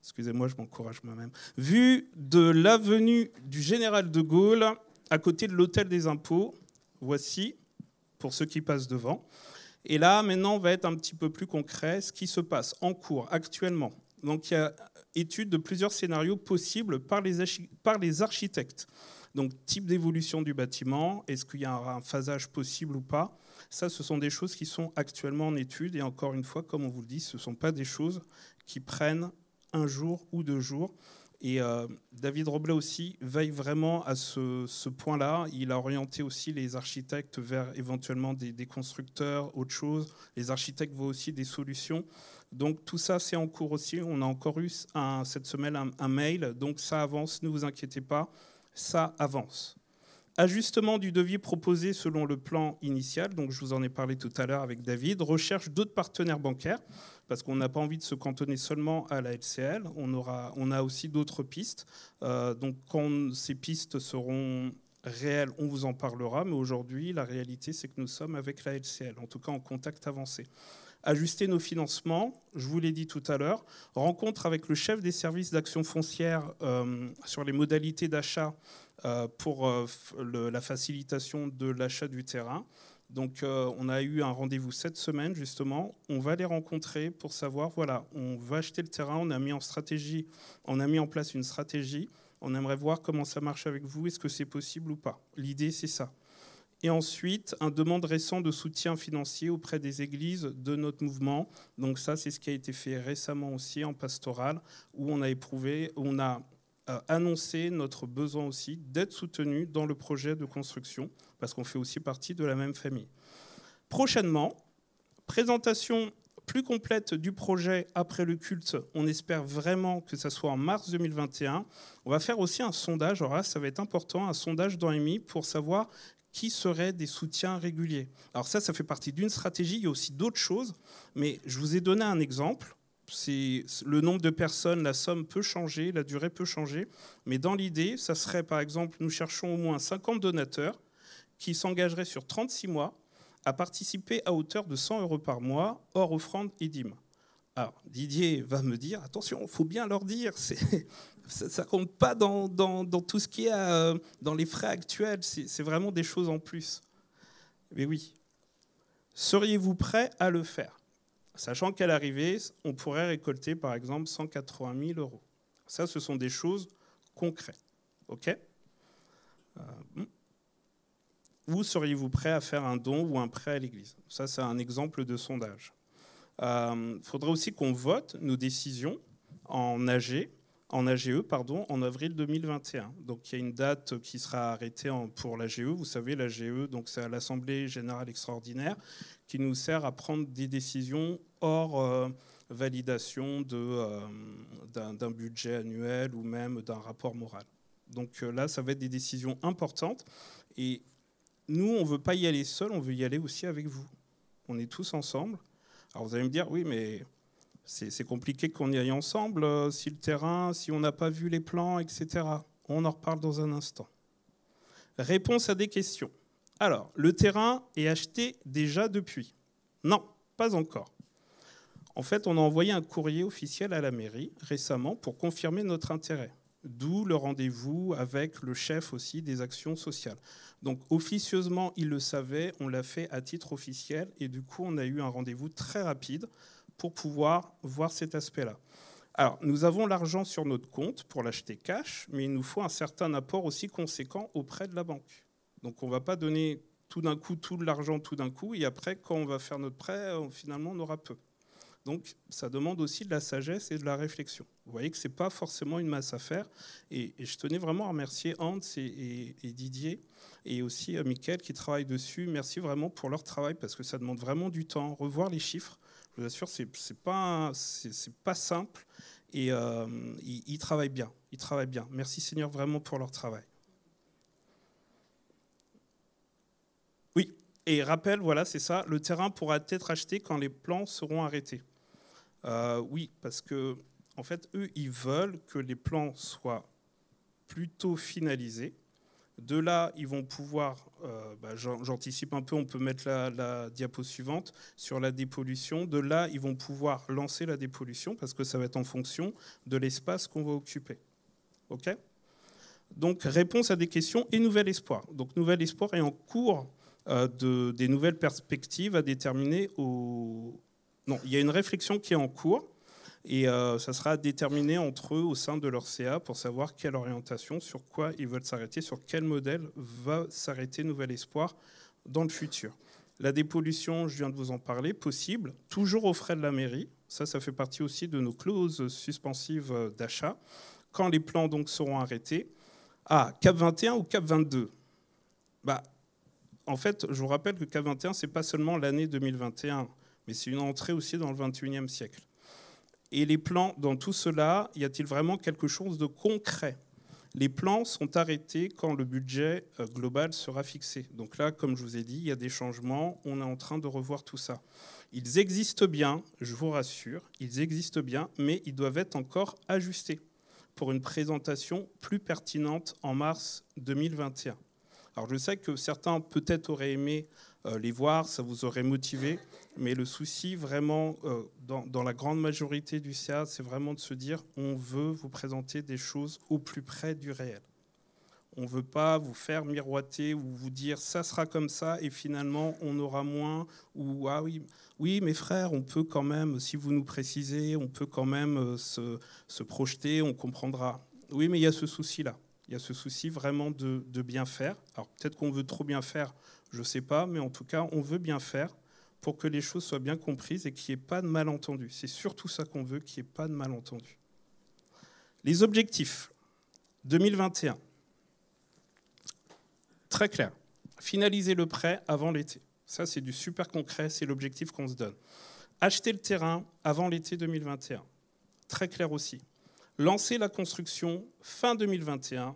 excusez-moi, je m'encourage moi-même, vue de l'avenue du Général de Gaulle, à côté de l'hôtel des impôts. Voici, pour ceux qui passent devant. Et là, maintenant, on va être un petit peu plus concret, ce qui se passe en cours actuellement. Donc, il y a étude de plusieurs scénarios possibles par les architectes. Donc, type d'évolution du bâtiment, est-ce qu'il y a un phasage possible ou pas? Ça, ce sont des choses qui sont actuellement en étude. Et encore une fois, comme on vous le dit, ce ne sont pas des choses qui prennent un jour ou 2 jours. Et David Roblet aussi veille vraiment à ce point-là. Il a orienté aussi les architectes vers éventuellement des constructeurs, autre chose. Les architectes voient aussi des solutions. Donc tout ça, c'est en cours aussi. On a encore eu cette semaine un mail. Donc ça avance, ne vous inquiétez pas, ça avance. Ajustement du devis proposé selon le plan initial, donc je vous en ai parlé tout à l'heure avec David. Recherche d'autres partenaires bancaires, parce qu'on n'a pas envie de se cantonner seulement à la LCL. On a aussi d'autres pistes. Donc quand ces pistes seront réelles, on vous en parlera. Mais aujourd'hui, la réalité, c'est que nous sommes avec la LCL, en tout cas en contact avancé. Ajuster nos financements, je vous l'ai dit tout à l'heure. Rencontre avec le chef des services d'action foncière sur les modalités d'achat pour la facilitation de l'achat du terrain. Donc on a eu un rendez-vous cette semaine justement. On va les rencontrer pour savoir, voilà, on va acheter le terrain, on a mis en place une stratégie. On aimerait voir comment ça marche avec vous, est-ce que c'est possible ou pas. L'idée, c'est ça. Et ensuite, une demande récente de soutien financier auprès des églises de notre mouvement. Donc ça, c'est ce qui a été fait récemment aussi en pastoral, où on a annoncer notre besoin aussi d'être soutenu dans le projet de construction, parce qu'on fait aussi partie de la même famille. Prochainement, présentation plus complète du projet après le culte. On espère vraiment que ça soit en mars 2021. On va faire aussi un sondage, alors là, ça va être important, un sondage dans EMI pour savoir qui seraient des soutiens réguliers. Alors ça fait partie d'une stratégie, il y a aussi d'autres choses, mais je vous ai donné un exemple. Le nombre de personnes, la somme peut changer, la durée peut changer. Mais dans l'idée, ça serait par exemple, nous cherchons au moins 50 donateurs qui s'engageraient sur 36 mois à participer à hauteur de 100 € par mois, hors offrande et dîmes. Alors Didier va me dire, attention, il faut bien leur dire, ça ne compte pas dans tout ce qui est dans les frais actuels, c'est vraiment des choses en plus. Mais oui, seriez-vous prêts à le faire ? Sachant qu'à l'arrivée, on pourrait récolter, par exemple, 180 000 €. Ça, ce sont des choses concrètes. OK ? Où seriez-vous prêt à faire un don ou un prêt à l'Église ? Ça, c'est un exemple de sondage. Il faudrait aussi qu'on vote nos décisions en AGE, en avril 2021. Donc, il y a une date qui sera arrêtée pour l'AGE. Vous savez, l'AGE, donc c'est à l'Assemblée Générale Extraordinaire, qui nous sert à prendre des décisions hors validation d'un budget annuel ou même d'un rapport moral. Donc là, ça va être des décisions importantes. Et nous, on ne veut pas y aller seul, on veut y aller aussi avec vous. On est tous ensemble. Alors vous allez me dire, oui, mais c'est compliqué qu'on y aille ensemble, si le terrain, si on n'a pas vu les plans, etc. On en reparle dans un instant. Réponse à des questions. Alors, le terrain est acheté déjà depuis ? Non, pas encore. En fait, on a envoyé un courrier officiel à la mairie récemment pour confirmer notre intérêt. D'où le rendez-vous avec le chef aussi des actions sociales. Donc officieusement, il le savait, on l'a fait à titre officiel et du coup, on a eu un rendez-vous très rapide pour pouvoir voir cet aspect-là. Alors, nous avons l'argent sur notre compte pour l'acheter cash, mais il nous faut un certain apport aussi conséquent auprès de la banque. Donc on ne va pas donner tout d'un coup tout l'argent tout d'un coup et après, quand on va faire notre prêt, finalement, on aura peu. Donc, ça demande aussi de la sagesse et de la réflexion. Vous voyez que ce n'est pas forcément une masse à faire. Et je tenais vraiment à remercier Hans et Didier et aussi Mickaël qui travaillent dessus. Merci vraiment pour leur travail parce que ça demande vraiment du temps. Revoir les chiffres, je vous assure, c'est pas simple. Et ils travaillent bien. Ils travaillent bien. Merci Seigneur vraiment pour leur travail. Oui, et rappel, voilà, c'est ça. Le terrain pourra être acheté quand les plans seront arrêtés. Oui, parce que en fait, eux, ils veulent que les plans soient plutôt finalisés De là, ils vont pouvoir, j'anticipe un peu, on peut mettre la diapo suivante, sur la dépollution. De là, ils vont pouvoir lancer la dépollution parce que ça va être en fonction de l'espace qu'on va occuper. OK ? Donc, réponse à des questions et Nouvel Espoir. Donc, Nouvel Espoir est en cours des nouvelles perspectives à déterminer au... Non, il y a une réflexion qui est en cours et ça sera déterminé entre eux au sein de leur CA pour savoir quelle orientation, sur quoi ils veulent s'arrêter, sur quel modèle va s'arrêter Nouvel Espoir dans le futur. La dépollution, je viens de vous en parler, possible, toujours aux frais de la mairie. Ça fait partie aussi de nos clauses suspensives d'achat. Quand les plans donc seront arrêtés, Cap 21 ou Cap 22 ? En fait, je vous rappelle que Cap 21, ce n'est pas seulement l'année 2021, mais c'est une entrée aussi dans le 21e siècle. Et les plans, dans tout cela, y a-t-il vraiment quelque chose de concret ? Les plans sont arrêtés quand le budget global sera fixé. Donc là, comme je vous ai dit, il y a des changements, on est en train de revoir tout ça. Ils existent bien, je vous rassure, ils existent bien, mais ils doivent être encore ajustés pour une présentation plus pertinente en mars 2021. Alors je sais que certains peut-être auraient aimé les voir, ça vous aurait motivé, mais le souci vraiment, dans la grande majorité du CA, c'est vraiment de se dire on veut vous présenter des choses au plus près du réel. On ne veut pas vous faire miroiter ou vous dire ça sera comme ça et finalement on aura moins, ou oui mes frères, on peut quand même, si vous nous précisez, on peut quand même se projeter, on comprendra. Oui, mais il y a ce souci-là. Il y a ce souci vraiment de bien faire. Alors peut-être qu'on veut trop bien faire, je ne sais pas, mais en tout cas, on veut bien faire pour que les choses soient bien comprises et qu'il n'y ait pas de malentendus. C'est surtout ça qu'on veut, qu'il n'y ait pas de malentendus. Les objectifs 2021. Très clair. Finaliser le prêt avant l'été. Ça, c'est du super concret, c'est l'objectif qu'on se donne. Acheter le terrain avant l'été 2021. Très clair aussi. Lancer la construction fin 2021,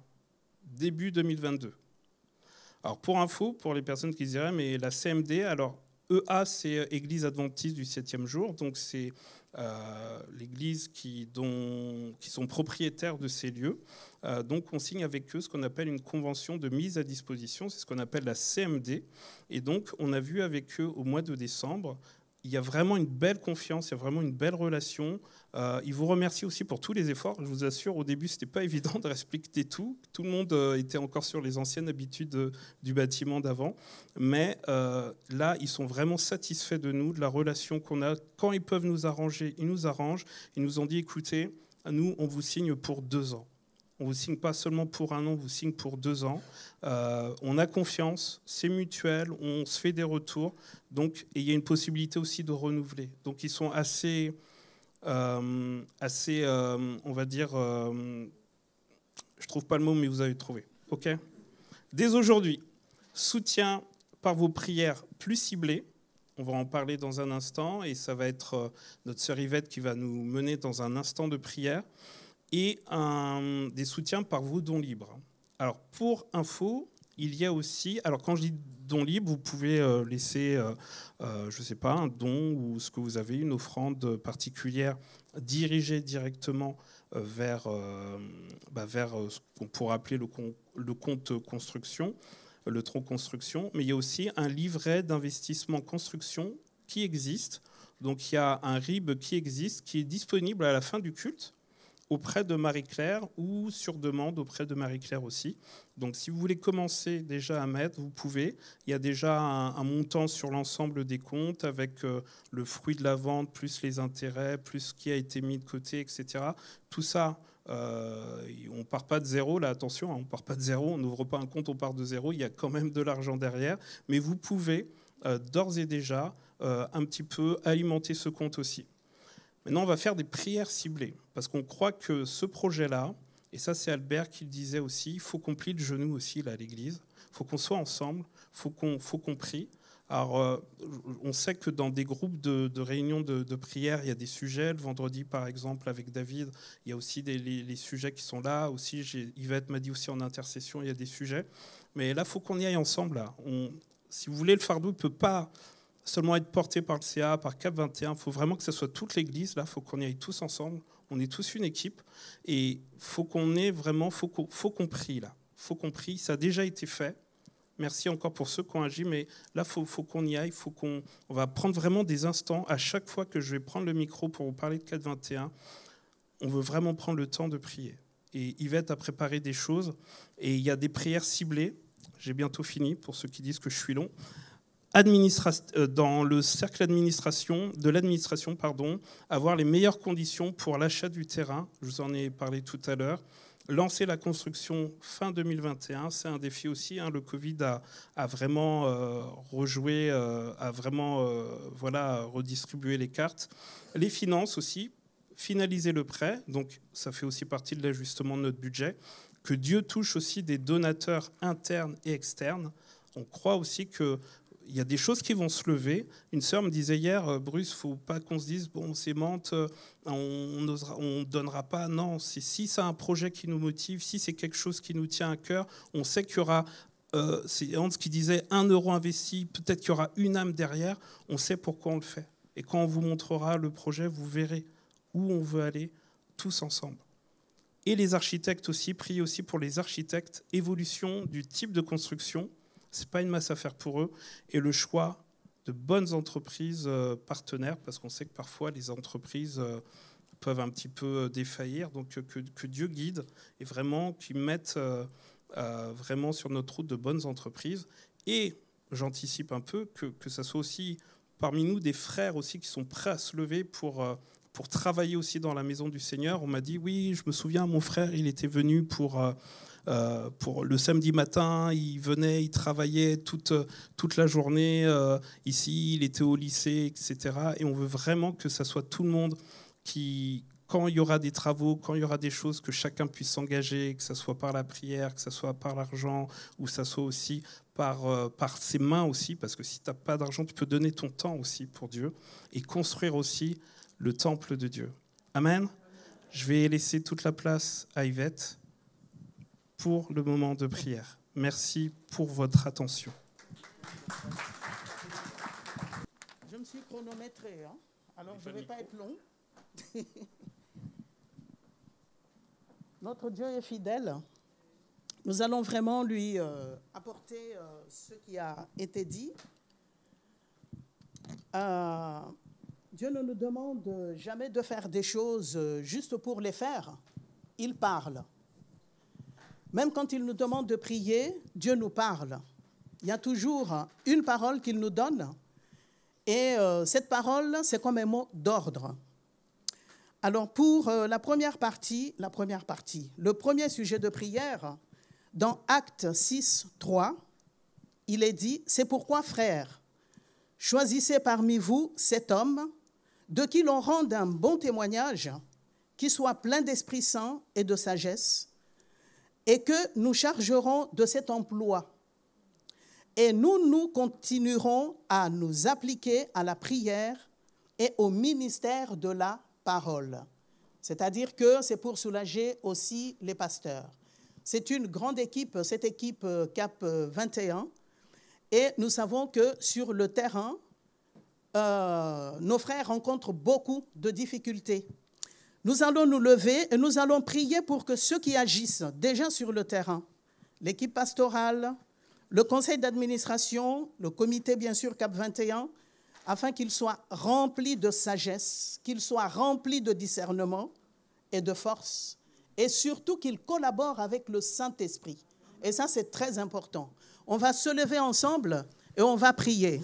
début 2022. Alors pour info, pour les personnes qui diraient, mais la CMD, alors EA, c'est Église Adventiste du 7e jour, donc c'est l'église qui sont propriétaires de ces lieux. Donc on signe avec eux ce qu'on appelle une convention de mise à disposition, c'est ce qu'on appelle la CMD. Et donc on a vu avec eux au mois de décembre, il y a vraiment une belle confiance, il y a vraiment une belle relation. Ils vous remercient aussi pour tous les efforts. Je vous assure, au début, ce n'était pas évident de respecter tout. Tout le monde était encore sur les anciennes habitudes du bâtiment d'avant. Mais là, ils sont vraiment satisfaits de nous, de la relation qu'on a. Quand ils peuvent nous arranger, ils nous arrangent. Ils nous ont dit, écoutez, nous, on vous signe pour 2 ans. On ne vous signe pas seulement pour 1 an, on vous signe pour 2 ans. On a confiance, c'est mutuel, on se fait des retours. Donc, et il y a une possibilité aussi de renouveler. Donc ils sont assez on va dire, je ne trouve pas le mot, mais vous avez trouvé. Okay ? Dès aujourd'hui, soutien par vos prières plus ciblées. On va en parler dans un instant et ça va être notre sœur Yvette qui va nous mener dans un instant de prière. Et des soutiens par vos dons libres. Alors, pour info, il y a aussi... Alors, quand je dis dons libres, vous pouvez laisser, je ne sais pas, un don ou ce que vous avez, une offrande particulière dirigée directement vers ce qu'on pourrait appeler le compte construction, le tronc construction. Mais il y a aussi un livret d'investissement construction qui existe. Donc, il y a un RIB qui existe, qui est disponible à la fin du culte, auprès de Marie-Claire ou sur demande auprès de Marie-Claire aussi. Donc si vous voulez commencer déjà à mettre, vous pouvez. Il y a déjà un montant sur l'ensemble des comptes avec le fruit de la vente, plus les intérêts, plus ce qui a été mis de côté, etc. Tout ça, on ne part pas de zéro. Là, attention, on ne part pas de zéro. On n'ouvre pas un compte, on part de zéro. Il y a quand même de l'argent derrière. Mais vous pouvez d'ores et déjà un petit peu alimenter ce compte aussi. Maintenant, on va faire des prières ciblées, parce qu'on croit que ce projet-là, et ça c'est Albert qui le disait aussi, il faut qu'on plie le genou aussi là, à l'église, il faut qu'on soit ensemble, il faut qu'on prie. Alors, on sait que dans des groupes de réunions de prière, il y a des sujets. Le vendredi, par exemple, avec David, il y a aussi les sujets qui sont là. Aussi, Yvette m'a dit aussi en intercession, il y a des sujets. Mais là, il faut qu'on y aille ensemble. Là. Si vous voulez, le fardeau ne peut pas seulement être porté par le CA, par Cap 21. Il faut vraiment que ce soit toute l'Église. Là, il faut qu'on y aille tous ensemble. On est tous une équipe. Et il faut qu'on ait vraiment, faut qu'on prie là. faut qu'on prie. Ça a déjà été fait. Merci encore pour ceux qui ont agi, mais là, faut qu'on y aille. On va prendre vraiment des instants. À chaque fois que je vais prendre le micro pour vous parler de 421, on veut vraiment prendre le temps de prier. Et Yvette a préparé des choses. Et il y a des prières ciblées. J'ai bientôt fini, pour ceux qui disent que je suis long. Dans le cercle de l'administration, avoir les meilleures conditions pour l'achat du terrain. Je vous en ai parlé tout à l'heure. Lancer la construction fin 2021, c'est un défi aussi. Le Covid a vraiment rejoué, a vraiment redistribué les cartes. Les finances aussi, finaliser le prêt. Donc ça fait aussi partie de l'ajustement de notre budget. Que Dieu touche aussi des donateurs internes et externes. On croit aussi qu'il y a des choses qui vont se lever. Une sœur me disait hier, Bruce, il ne faut pas qu'on se dise, bon, c'est Mantes, on ne donnera pas. Non, si c'est un projet qui nous motive, si c'est quelque chose qui nous tient à cœur, on sait qu'il y aura, c'est Hans qui disait, 1 euro investi, peut-être qu'il y aura une âme derrière, on sait pourquoi on le fait. Et quand on vous montrera le projet, vous verrez où on veut aller tous ensemble. Et les architectes aussi, priez aussi pour les architectes, évolution du type de construction. Ce n'est pas une masse à faire pour eux. Et le choix de bonnes entreprises partenaires, parce qu'on sait que parfois les entreprises peuvent un petit peu défaillir. Donc que Dieu guide et vraiment qu'ils mettent vraiment sur notre route de bonnes entreprises. Et j'anticipe un peu que ça soit aussi parmi nous des frères aussi qui sont prêts à se lever pour travailler aussi dans la maison du Seigneur. On m'a dit, oui, je me souviens, mon frère, il était venu pour le samedi matin, il venait, il travaillait toute la journée. Ici, il était au lycée, etc. Et on veut vraiment que ça soit tout le monde qui, quand il y aura des travaux, quand il y aura des choses, que chacun puisse s'engager, que ce soit par la prière, que ce soit par l'argent, ou que ce soit aussi par ses mains aussi, parce que si tu n'as pas d'argent, tu peux donner ton temps aussi pour Dieu, et construire aussi le temple de Dieu. Amen. Je vais laisser toute la place à Yvette pour le moment de prière. Merci pour votre attention. Je me suis chronométrée, alors je ne vais pas être long. Notre Dieu est fidèle. Nous allons vraiment lui apporter ce qui a été dit. Dieu ne nous demande jamais de faire des choses juste pour les faire. Il parle. Même quand il nous demande de prier, Dieu nous parle. Il y a toujours une parole qu'il nous donne. Et cette parole, c'est comme un mot d'ordre. Alors pour la première partie, le premier sujet de prière, dans Actes 6, 3, il est dit, « C'est pourquoi, frères, choisissez parmi vous cet homme de qui l'on rende un bon témoignage, qui soit plein d'Esprit Saint et de sagesse, et que nous chargerons de cet emploi. Et nous continuerons à nous appliquer à la prière et au ministère de la parole. » C'est-à-dire que c'est pour soulager aussi les pasteurs. C'est une grande équipe, cette équipe Cap 21, et nous savons que sur le terrain, nos frères rencontrent beaucoup de difficultés. Nous allons nous lever et nous allons prier pour que ceux qui agissent déjà sur le terrain, l'équipe pastorale, le conseil d'administration, le comité bien sûr Cap 21, afin qu'ils soient remplis de sagesse, qu'ils soient remplis de discernement et de force, et surtout qu'ils collaborent avec le Saint-Esprit. Et ça, c'est très important. On va se lever ensemble et on va prier.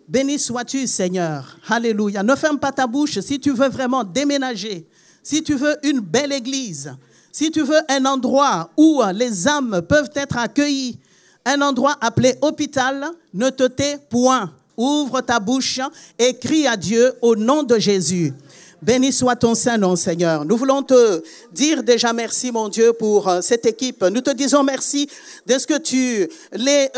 Béni sois-tu, Seigneur. Alléluia. Ne ferme pas ta bouche si tu veux vraiment déménager, si tu veux une belle église, si tu veux un endroit où les âmes peuvent être accueillies, un endroit appelé hôpital, ne te tais point. Ouvre ta bouche et crie à Dieu au nom de Jésus. Béni soit ton Saint-Nom, Seigneur. Nous voulons te dire déjà merci, mon Dieu, pour cette équipe. Nous te disons merci de ce que tu les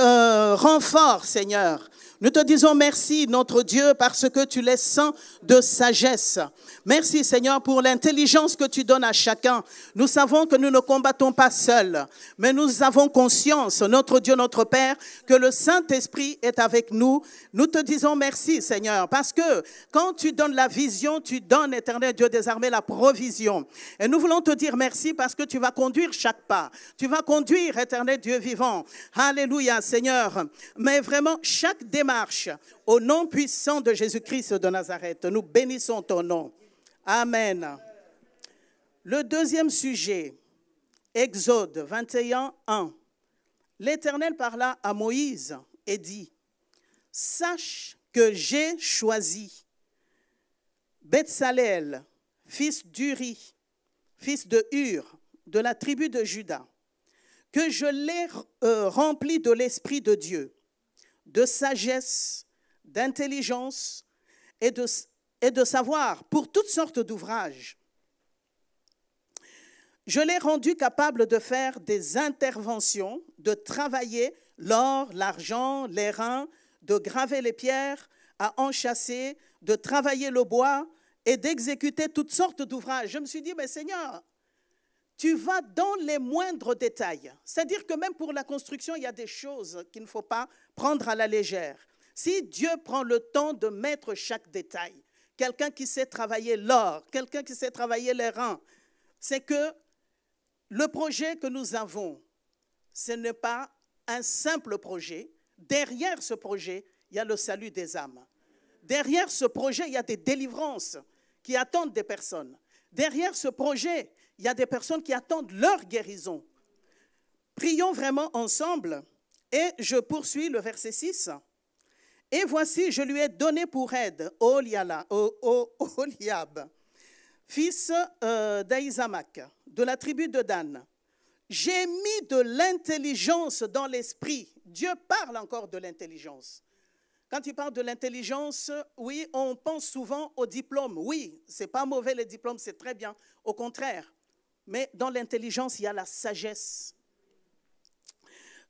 renforces, Seigneur. Nous te disons merci, notre Dieu, parce que tu les sens de sagesse. Merci, Seigneur, pour l'intelligence que tu donnes à chacun. Nous savons que nous ne combattons pas seuls, mais nous avons conscience, notre Dieu, notre Père, que le Saint-Esprit est avec nous. Nous te disons merci, Seigneur, parce que quand tu donnes la vision, tu donnes l'Éternel Dieu des armées, la provision. Et nous voulons te dire merci parce que tu vas conduire chaque pas. Tu vas conduire, Éternel Dieu vivant. Alléluia, Seigneur. Mais vraiment, chaque démarche, au nom puissant de Jésus-Christ de Nazareth, nous bénissons ton nom. Amen. Le deuxième sujet, Exode 21, 1. L'Éternel parla à Moïse et dit, « Sache que j'ai choisi Betsalel, fils d'Uri, fils de Hur, de la tribu de Juda, que je l'ai rempli de l'Esprit de Dieu, de sagesse, d'intelligence et de savoir pour toutes sortes d'ouvrages. Je l'ai rendu capable de faire des interventions, de travailler l'or, l'argent, l'airain, de graver les pierres, à enchasser, de travailler le bois et d'exécuter toutes sortes d'ouvrages. » Je me suis dit, mais Seigneur, tu vas dans les moindres détails. C'est-à-dire que même pour la construction, il y a des choses qu'il ne faut pas prendre à la légère. Si Dieu prend le temps de mettre chaque détail, quelqu'un qui sait travailler l'or, quelqu'un qui sait travailler l'airain, c'est que le projet que nous avons, ce n'est pas un simple projet. Derrière ce projet, il y a le salut des âmes. Derrière ce projet, il y a des délivrances qui attendent des personnes. Derrière ce projet, il y a des personnes qui attendent leur guérison. Prions vraiment ensemble et je poursuis le verset 6. « Et voici, je lui ai donné pour aide Oliab, fils d'Ahisamach, de la tribu de Dan. J'ai mis de l'intelligence dans l'esprit. » Dieu parle encore de l'intelligence. Quand il parle de l'intelligence, oui, on pense souvent au diplôme. Oui, ce n'est pas mauvais les diplômes, c'est très bien. Au contraire. Mais dans l'intelligence, il y a la sagesse.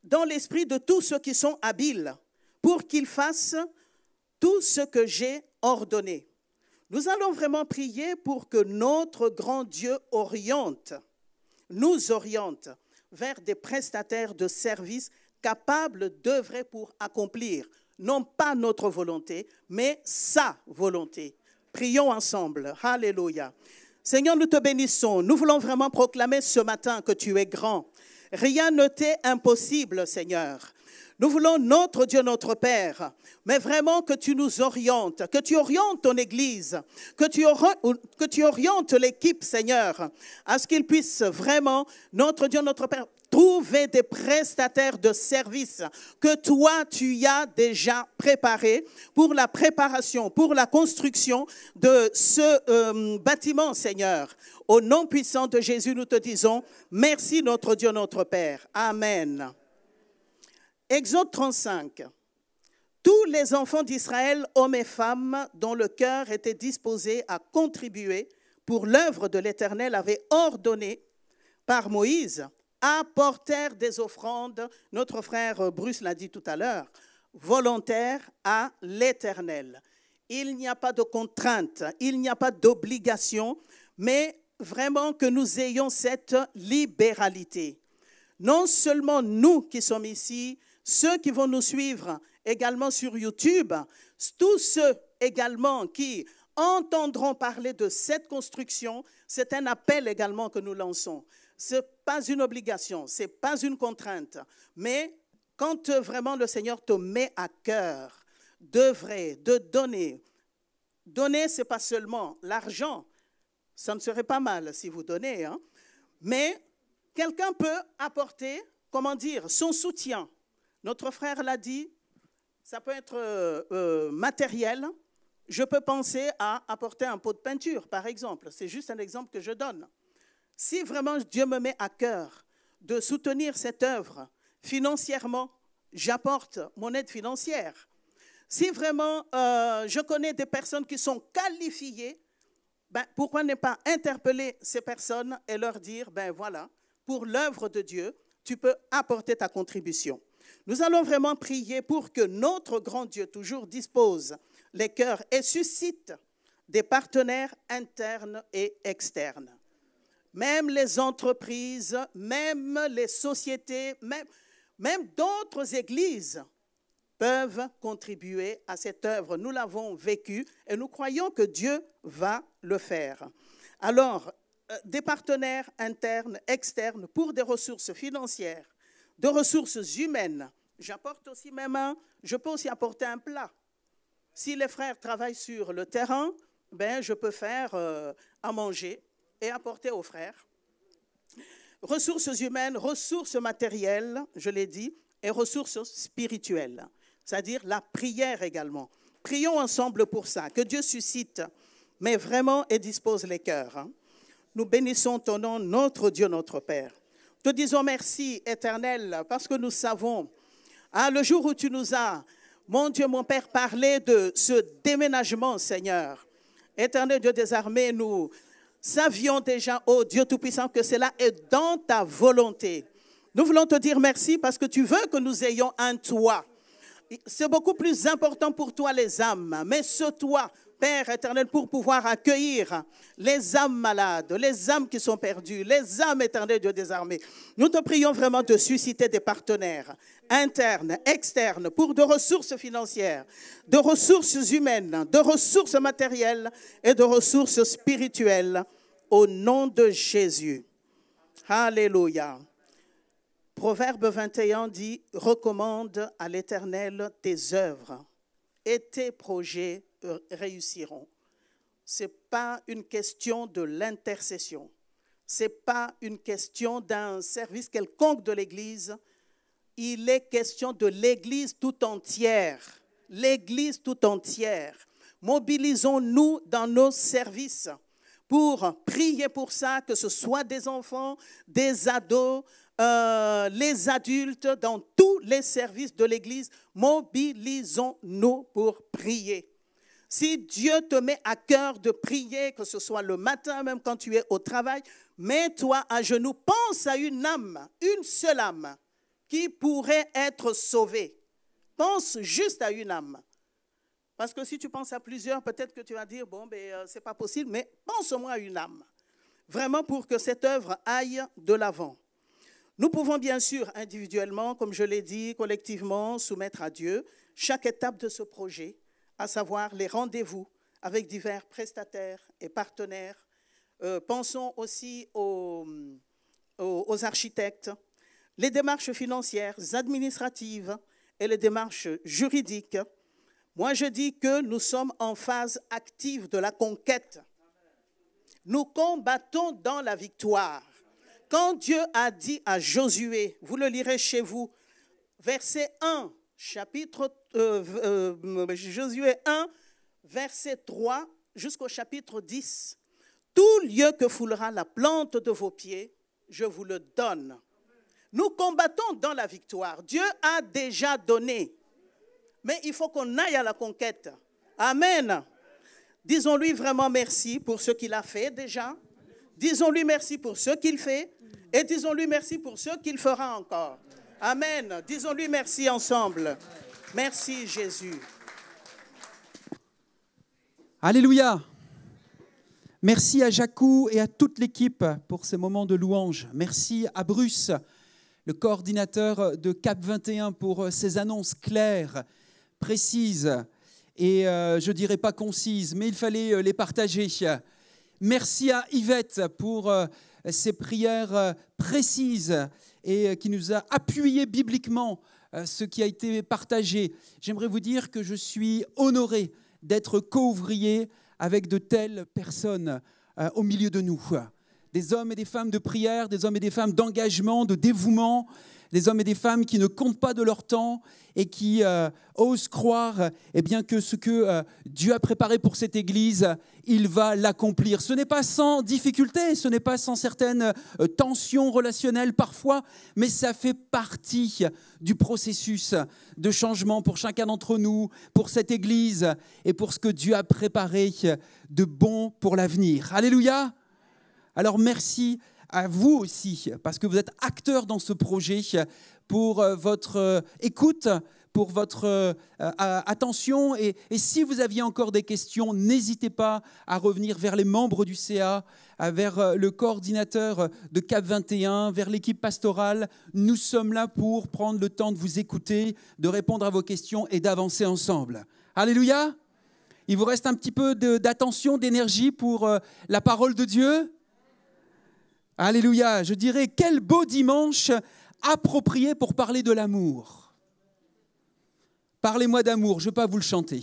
Dans l'esprit de tous ceux qui sont habiles, pour qu'ils fassent tout ce que j'ai ordonné. Nous allons vraiment prier pour que notre grand Dieu nous oriente vers des prestataires de services capables d'œuvrer pour accomplir, non pas notre volonté, mais sa volonté. Prions ensemble. Alléluia. Seigneur, nous te bénissons. Nous voulons vraiment proclamer ce matin que tu es grand. Rien ne t'est impossible, Seigneur. Nous voulons, notre Dieu, notre Père, mais vraiment que tu nous orientes, que tu orientes ton Église, que tu orientes l'équipe, Seigneur, à ce qu'ils puissent vraiment, notre Dieu, notre Père, trouver des prestataires de services que toi, tu y as déjà préparés pour la préparation, pour la construction de ce bâtiment, Seigneur. Au nom puissant de Jésus, nous te disons, merci, notre Dieu, notre Père. Amen. Exode 35. Tous les enfants d'Israël, hommes et femmes, dont le cœur était disposé à contribuer pour l'œuvre de l'Éternel, avaient ordonné par Moïse, apportèrent des offrandes, notre frère Bruce l'a dit tout à l'heure, volontaires à l'Éternel. Il n'y a pas de contrainte, il n'y a pas d'obligation, mais vraiment que nous ayons cette libéralité. Non seulement nous qui sommes ici, ceux qui vont nous suivre également sur YouTube, tous ceux également qui entendront parler de cette construction, c'est un appel également que nous lançons. Ce n'est pas une obligation, ce n'est pas une contrainte, mais quand vraiment le Seigneur te met à cœur d'œuvrer, de donner, donner, ce n'est pas seulement l'argent, ça ne serait pas mal si vous donnez, hein, mais quelqu'un peut apporter, comment dire, son soutien. Notre frère l'a dit, ça peut être matériel. Je peux penser à apporter un pot de peinture, par exemple. C'est juste un exemple que je donne. Si vraiment Dieu me met à cœur de soutenir cette œuvre financièrement, j'apporte mon aide financière. Si vraiment je connais des personnes qui sont qualifiées, ben, pourquoi ne pas interpeller ces personnes et leur dire, ben voilà, pour l'œuvre de Dieu, tu peux apporter ta contribution. Nous allons vraiment prier pour que notre grand Dieu toujours dispose les cœurs et suscite des partenaires internes et externes. Même les entreprises, même les sociétés, même d'autres églises peuvent contribuer à cette œuvre. Nous l'avons vécu et nous croyons que Dieu va le faire. Alors, des partenaires internes, externes, pour des ressources financières, de ressources humaines. J'apporte aussi je peux aussi apporter un plat. Si les frères travaillent sur le terrain, je peux faire à manger et apporter aux frères. Ressources humaines, ressources matérielles, je l'ai dit, et ressources spirituelles, c'est-à-dire la prière également. Prions ensemble pour ça, que Dieu suscite, mais vraiment et dispose les cœurs. Nous bénissons ton nom, notre Dieu, notre Père. Te disons merci, Éternel, parce que nous savons, le jour où tu nous as, mon Dieu, mon Père, parlé de ce déménagement, Seigneur. Éternel Dieu des armées, nous savions déjà, ô Dieu Tout-Puissant, que cela est dans ta volonté. Nous voulons te dire merci parce que tu veux que nous ayons un toit. C'est beaucoup plus important pour toi les âmes, mais ce toit, Père éternel, pour pouvoir accueillir les âmes malades, les âmes qui sont perdues, les âmes éternelles Dieu des armées. Nous te prions vraiment de susciter des partenaires internes, externes, pour de ressources financières, de ressources humaines, de ressources matérielles et de ressources spirituelles au nom de Jésus. Alléluia. Proverbe 21 dit, recommande à l'Éternel tes œuvres et tes projets réussiront. Ce n'est pas une question de l'intercession. Ce n'est pas une question d'un service quelconque de l'Église. Il est question de l'Église tout entière. L'Église tout entière. Mobilisons-nous dans nos services pour prier pour ça, que ce soit des enfants, des ados, les adultes, dans tous les services de l'Église. Mobilisons-nous pour prier. Si Dieu te met à cœur de prier, que ce soit le matin, même quand tu es au travail, mets-toi à genoux, pense à une âme, une seule âme, qui pourrait être sauvée. Pense juste à une âme. Parce que si tu penses à plusieurs, peut-être que tu vas dire, c'est pas possible, mais pense au moins à une âme. Vraiment pour que cette œuvre aille de l'avant. Nous pouvons bien sûr individuellement, comme je l'ai dit, collectivement, soumettre à Dieu chaque étape de ce projet, à savoir les rendez-vous avec divers prestataires et partenaires. Pensons aussi aux architectes, les démarches financières, administratives et les démarches juridiques. Moi, je dis que nous sommes en phase active de la conquête. Nous combattons dans la victoire. Quand Dieu a dit à Josué, vous le lirez chez vous, verset 1, Josué 1, verset 3 jusqu'au chapitre 10. Tout lieu que foulera la plante de vos pieds, je vous le donne. Nous combattons dans la victoire. Dieu a déjà donné. Mais il faut qu'on aille à la conquête. Amen. Disons-lui vraiment merci pour ce qu'il a fait déjà. Disons-lui merci pour ce qu'il fait. Et disons-lui merci pour ce qu'il fera encore. Amen. Disons-lui merci ensemble. Merci Jésus. Alléluia. Merci à Jacou et à toute l'équipe pour ces moments de louange. Merci à Bruce, le coordinateur de Cap 21, pour ces annonces claires, précises et je ne dirais pas concises, mais il fallait les partager. Merci à Yvette pour ces prières précises et qui nous a appuyé bibliquement ce qui a été partagé. J'aimerais vous dire que je suis honoré d'être co-ouvrier avec de telles personnes au milieu de nous. Des hommes et des femmes de prière, des hommes et des femmes d'engagement, de dévouement, des hommes et des femmes qui ne comptent pas de leur temps et qui osent croire que ce que Dieu a préparé pour cette Église, il va l'accomplir. Ce n'est pas sans difficulté, ce n'est pas sans certaines tensions relationnelles parfois, mais ça fait partie du processus de changement pour chacun d'entre nous, pour cette Église et pour ce que Dieu a préparé de bon pour l'avenir. Alléluia! Alors merci à vous aussi, parce que vous êtes acteurs dans ce projet, pour votre écoute, pour votre attention. Et si vous aviez encore des questions, n'hésitez pas à revenir vers les membres du CA, vers le coordinateur de Cap 21, vers l'équipe pastorale. Nous sommes là pour prendre le temps de vous écouter, de répondre à vos questions et d'avancer ensemble. Alléluia! Il vous reste un petit peu d'attention, d'énergie pour la parole de Dieu? Alléluia! Je dirais, quel beau dimanche approprié pour parler de l'amour. Parlez-moi d'amour, je ne vais pas vous le chanter.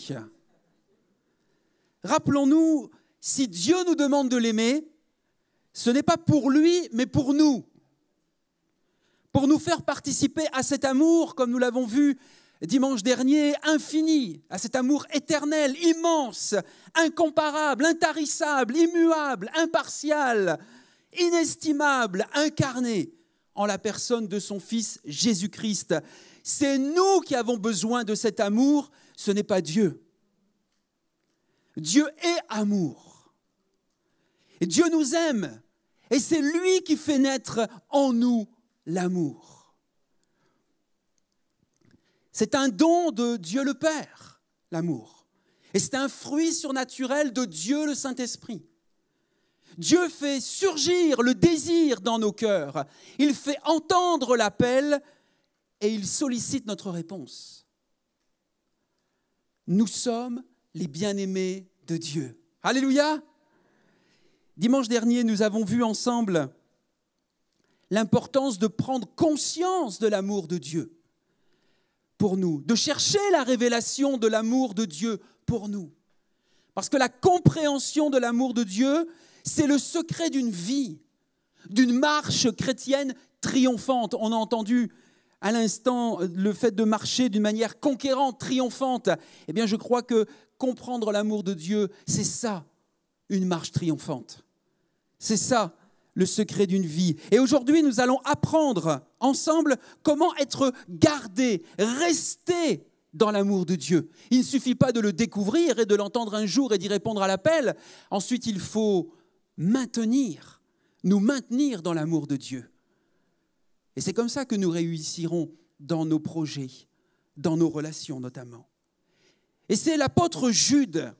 Rappelons-nous, si Dieu nous demande de l'aimer, ce n'est pas pour lui, mais pour nous. Pour nous faire participer à cet amour, comme nous l'avons vu dimanche dernier, infini, à cet amour éternel, immense, incomparable, intarissable, immuable, impartial, inestimable, incarné en la personne de son Fils Jésus-Christ. C'est nous qui avons besoin de cet amour, ce n'est pas Dieu. Dieu est amour. Et Dieu nous aime. Et c'est lui qui fait naître en nous l'amour. C'est un don de Dieu le Père, l'amour. Et c'est un fruit surnaturel de Dieu le Saint-Esprit. Dieu fait surgir le désir dans nos cœurs. Il fait entendre l'appel et il sollicite notre réponse. Nous sommes les bien-aimés de Dieu. Alléluia! Dimanche dernier, nous avons vu ensemble l'importance de prendre conscience de l'amour de Dieu pour nous, de chercher la révélation de l'amour de Dieu pour nous. Parce que la compréhension de l'amour de Dieu, c'est le secret d'une vie, d'une marche chrétienne triomphante. On a entendu à l'instant le fait de marcher d'une manière conquérante, triomphante. Eh bien, je crois que comprendre l'amour de Dieu, c'est ça, une marche triomphante. C'est ça, le secret d'une vie. Et aujourd'hui, nous allons apprendre ensemble comment être gardé, rester dans l'amour de Dieu. Il ne suffit pas de le découvrir et de l'entendre un jour et d'y répondre à l'appel. Ensuite, il faut nous maintenir dans l'amour de Dieu. Et c'est comme ça que nous réussirons dans nos projets, dans nos relations notamment. Et c'est l'apôtre Jude.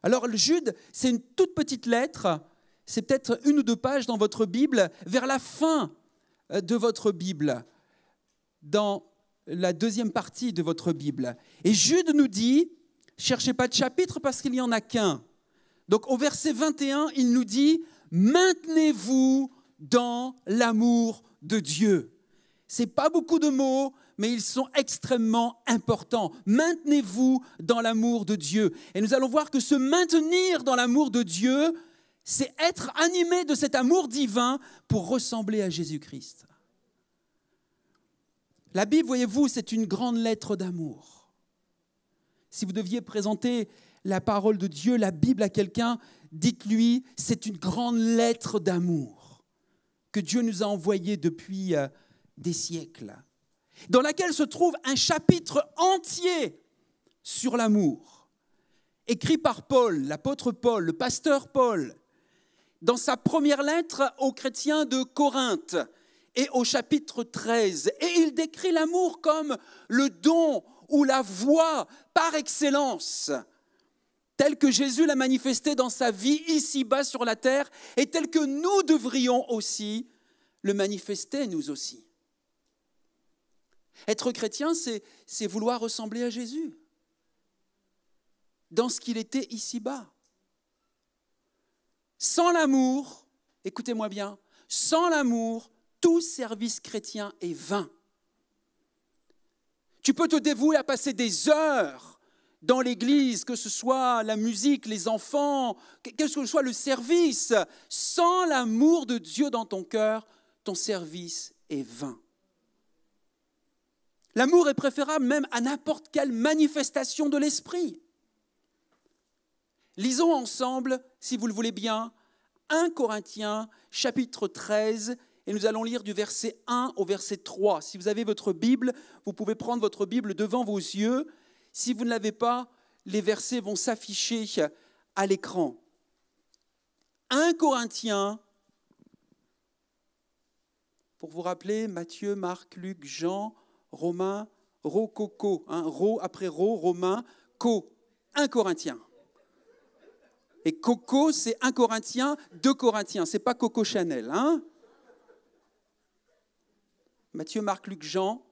Alors Jude, c'est une toute petite lettre, c'est peut-être 1 ou 2 pages dans votre Bible, vers la fin de votre Bible, dans la 2e partie de votre Bible. Et Jude nous dit, cherchez pas de chapitre parce qu'il n'y en a qu'un. Donc au verset 21, il nous dit « Maintenez-vous dans l'amour de Dieu ». Ce n'est pas beaucoup de mots, mais ils sont extrêmement importants. Maintenez-vous dans l'amour de Dieu. Et nous allons voir que se maintenir dans l'amour de Dieu, c'est être animé de cet amour divin pour ressembler à Jésus-Christ. La Bible, voyez-vous, c'est une grande lettre d'amour. Si vous deviez présenter la parole de Dieu, la Bible à quelqu'un, dites-lui, c'est une grande lettre d'amour que Dieu nous a envoyée depuis des siècles, dans laquelle se trouve un chapitre entier sur l'amour, écrit par Paul, l'apôtre Paul, le pasteur Paul, dans sa première lettre aux chrétiens de Corinthe et au chapitre 13. Et il décrit l'amour comme le don ou la voie par excellence, tel que Jésus l'a manifesté dans sa vie ici-bas sur la terre et tel que nous devrions aussi le manifester nous aussi. Être chrétien, c'est vouloir ressembler à Jésus dans ce qu'il était ici-bas. Sans l'amour, écoutez-moi bien, sans l'amour, tout service chrétien est vain. Tu peux te dévouer à passer des heures dans l'église, que ce soit la musique, les enfants, que ce soit le service. Sans l'amour de Dieu dans ton cœur, ton service est vain. L'amour est préférable même à n'importe quelle manifestation de l'esprit. Lisons ensemble, si vous le voulez bien, 1 Corinthiens, chapitre 13, et nous allons lire du verset 1 au verset 3. Si vous avez votre Bible, vous pouvez prendre votre Bible devant vos yeux. Si vous ne l'avez pas, les versets vont s'afficher à l'écran. 1 Corinthiens, pour vous rappeler, Matthieu, Marc, Luc, Jean, Romains, Rococo, hein, ro après ro, Romain, co, 1 Corinthiens. Et Coco, c'est 1 Corinthiens, 2 Corinthiens. C'est pas Coco Chanel, hein? Matthieu, Marc, Luc, Jean,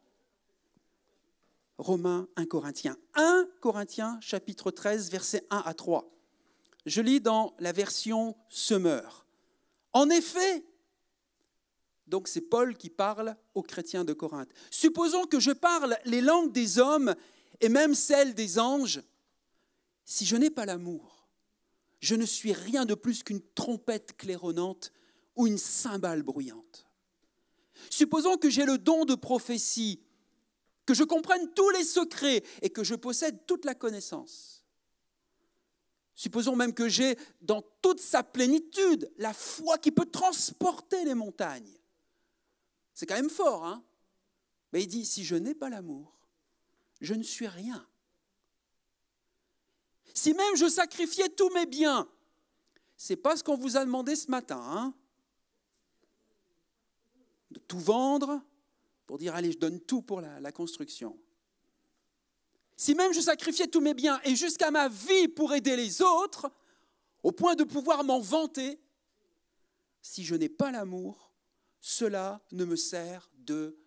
Romains, 1 Corinthiens. 1 Corinthiens, chapitre 13, versets 1 à 3. Je lis dans la version Semeur. En effet, donc c'est Paul qui parle aux chrétiens de Corinthe. Supposons que je parle les langues des hommes et même celles des anges. Si je n'ai pas l'amour, je ne suis rien de plus qu'une trompette claironnante ou une cymbale bruyante. Supposons que j'ai le don de prophétie, que je comprenne tous les secrets et que je possède toute la connaissance. Supposons même que j'ai dans toute sa plénitude la foi qui peut transporter les montagnes. C'est quand même fort, hein? Mais il dit, si je n'ai pas l'amour, je ne suis rien. Si même je sacrifiais tous mes biens, ce n'est pas ce qu'on vous a demandé ce matin, hein? De tout vendre pour dire, allez, je donne tout pour la construction. Si même je sacrifiais tous mes biens et jusqu'à ma vie pour aider les autres, au point de pouvoir m'en vanter, si je n'ai pas l'amour, cela ne me sert de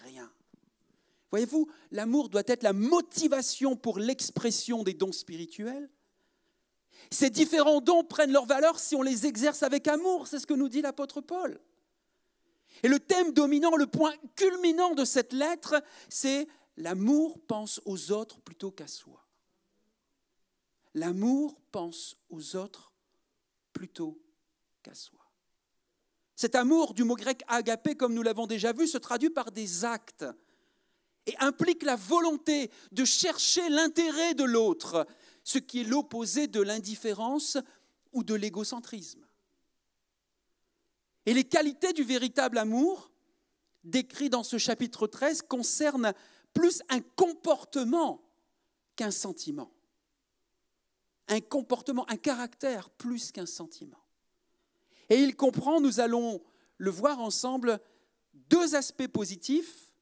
rien. Voyez-vous, l'amour doit être la motivation pour l'expression des dons spirituels. Ces différents dons prennent leur valeur si on les exerce avec amour, c'est ce que nous dit l'apôtre Paul. Et le thème dominant, le point culminant de cette lettre, c'est l'amour pense aux autres plutôt qu'à soi. L'amour pense aux autres plutôt qu'à soi. Cet amour, du mot grec agapé, comme nous l'avons déjà vu, se traduit par des actes et implique la volonté de chercher l'intérêt de l'autre, ce qui est l'opposé de l'indifférence ou de l'égocentrisme. Et les qualités du véritable amour, décrites dans ce chapitre 13, concernent plus un comportement qu'un sentiment. Un comportement, un caractère plus qu'un sentiment. Et il comprend, nous allons le voir ensemble, 2 aspects positifs,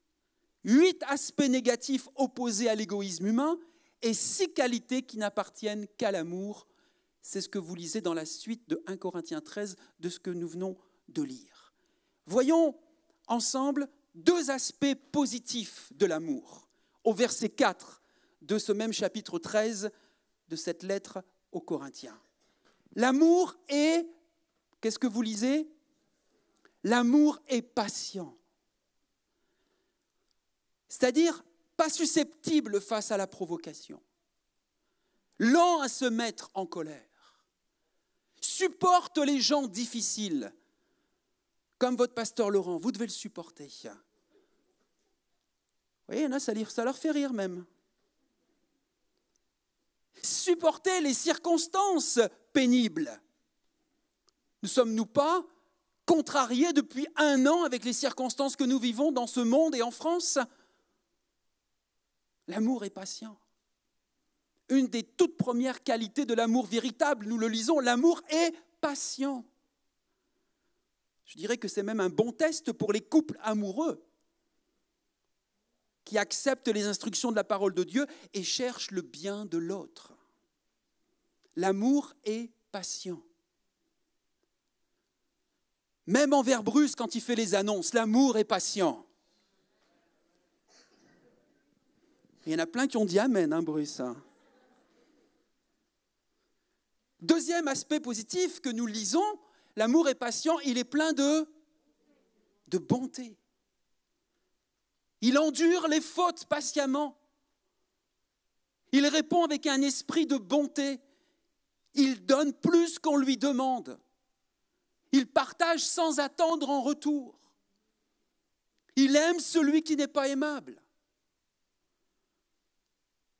8 aspects négatifs opposés à l'égoïsme humain et 6 qualités qui n'appartiennent qu'à l'amour. C'est ce que vous lisez dans la suite de 1 Corinthiens 13 de ce que nous venons de lire. Voyons ensemble 2 aspects positifs de l'amour au verset 4 de ce même chapitre 13 de cette lettre aux Corinthiens. L'amour est, qu'est-ce que vous lisez? L'amour est patient. C'est-à-dire pas susceptible face à la provocation, lent à se mettre en colère, supporte les gens difficiles, comme votre pasteur Laurent, vous devez le supporter. Vous voyez, il y en a, ça leur fait rire même. Supporter les circonstances pénibles. Ne sommes-nous pas contrariés depuis 1 an avec les circonstances que nous vivons dans ce monde et en France? L'amour est patient. Une des toutes premières qualités de l'amour véritable, nous le lisons, l'amour est patient. Je dirais que c'est même un bon test pour les couples amoureux qui acceptent les instructions de la parole de Dieu et cherchent le bien de l'autre. L'amour est patient. Même envers Bruce, quand il fait les annonces, l'amour est patient. Il y en a plein qui ont dit Amen, hein, Bruce. Deuxième aspect positif que nous lisons, l'amour est patient, il est plein de bonté. Il endure les fautes patiemment. Il répond avec un esprit de bonté. Il donne plus qu'on lui demande. Il partage sans attendre en retour. Il aime celui qui n'est pas aimable.